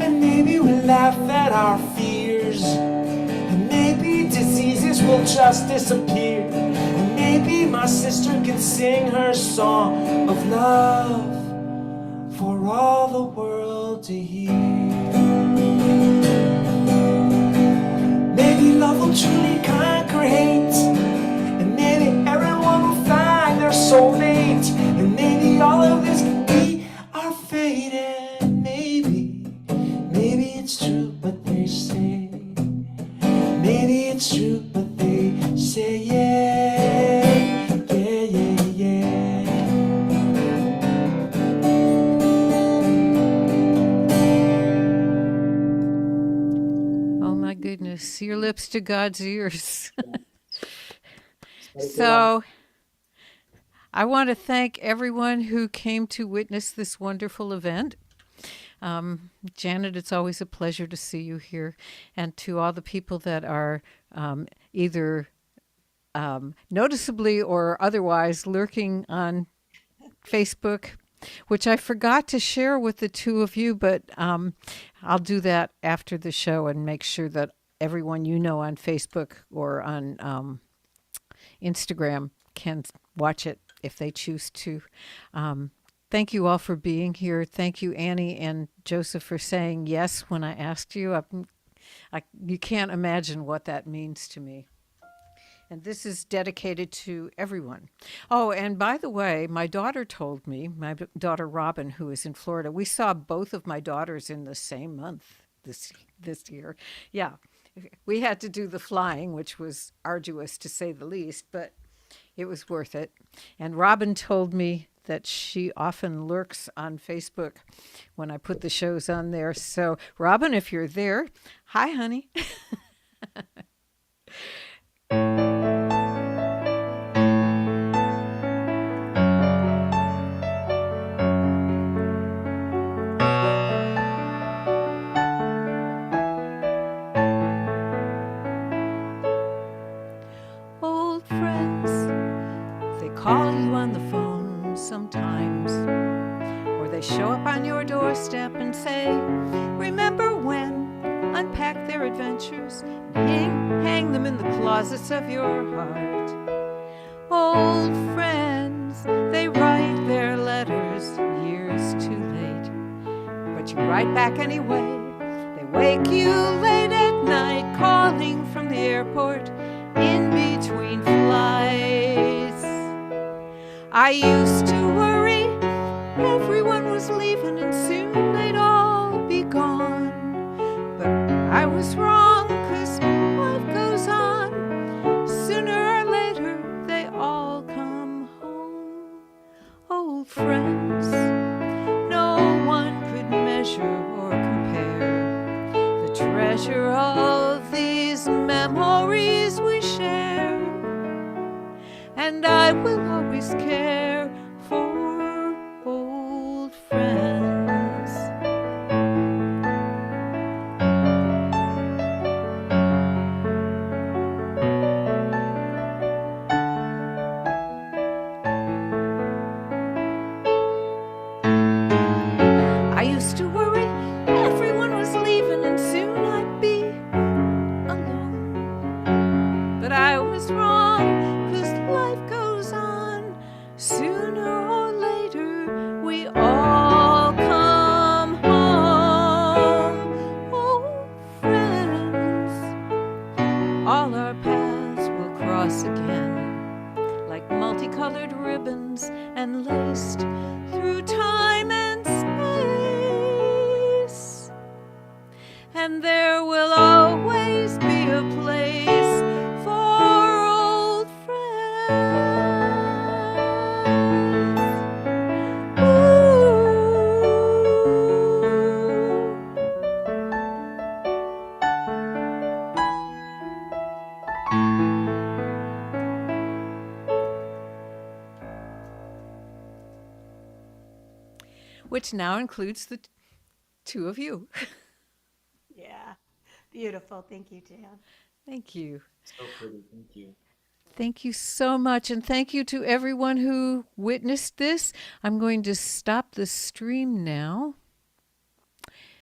And maybe we'll laugh at our fears, and maybe diseases will just disappear, and maybe my sister can sing her song of love for all the world to hear. Maybe love will truly conquer hate, and maybe everyone will find their soulmate, and maybe all of this can be our fate. And maybe it's true what they say. Maybe it's true what they say, yeah, yeah, yeah, yeah. Oh my goodness, your lips to God's ears. So I want to thank everyone who came to witness this wonderful event. Janet, it's always a pleasure to see you here. And to all the people that are either noticeably or otherwise lurking on Facebook, which I forgot to share with the two of you, but I'll do that after the show and make sure that everyone you know on Facebook or on Instagram can watch it if they choose to. Thank you all for being here. Thank you, Annie and Joseph, for saying yes when I asked you. You can't imagine what that means to me. And this is dedicated to everyone. Oh, and by the way, my daughter told me, my daughter Robin, who is in Florida, we saw both of my daughters in the same month this year. Yeah, we had to do the flying, which was arduous to say the least, but it was worth it. And Robin told me that she often lurks on Facebook when I put the shows on there. So, Robin, if you're there, hi, honey. Old friends, they call you on the phone sometimes, or they show up on your doorstep and say, remember when? Unpack their adventures, hang them in the closets of your heart. Old friends, they write their letters years too late, but you write back anyway. They wake you late at night, calling from the airport in between flights. I used to worry everyone was leaving and soon they'd all be gone. But I was wrong, 'cause life goes on. Sooner or later they all come home. Old friends, no one could measure or compare the treasure of these memories we share. And I will always care for is wrong, 'cause life goes on. Sooner or later, we all come home. Oh, friends, all our paths will cross again, like multicolored ribbons and laced through time and space. And there will always be a place for old friends. Ooh. Which now includes the two of you. Yeah. Beautiful. Thank you, Jan. Thank you. So pretty. Thank you. Thank you so much. And thank you to everyone who witnessed this. I'm going to stop the stream now.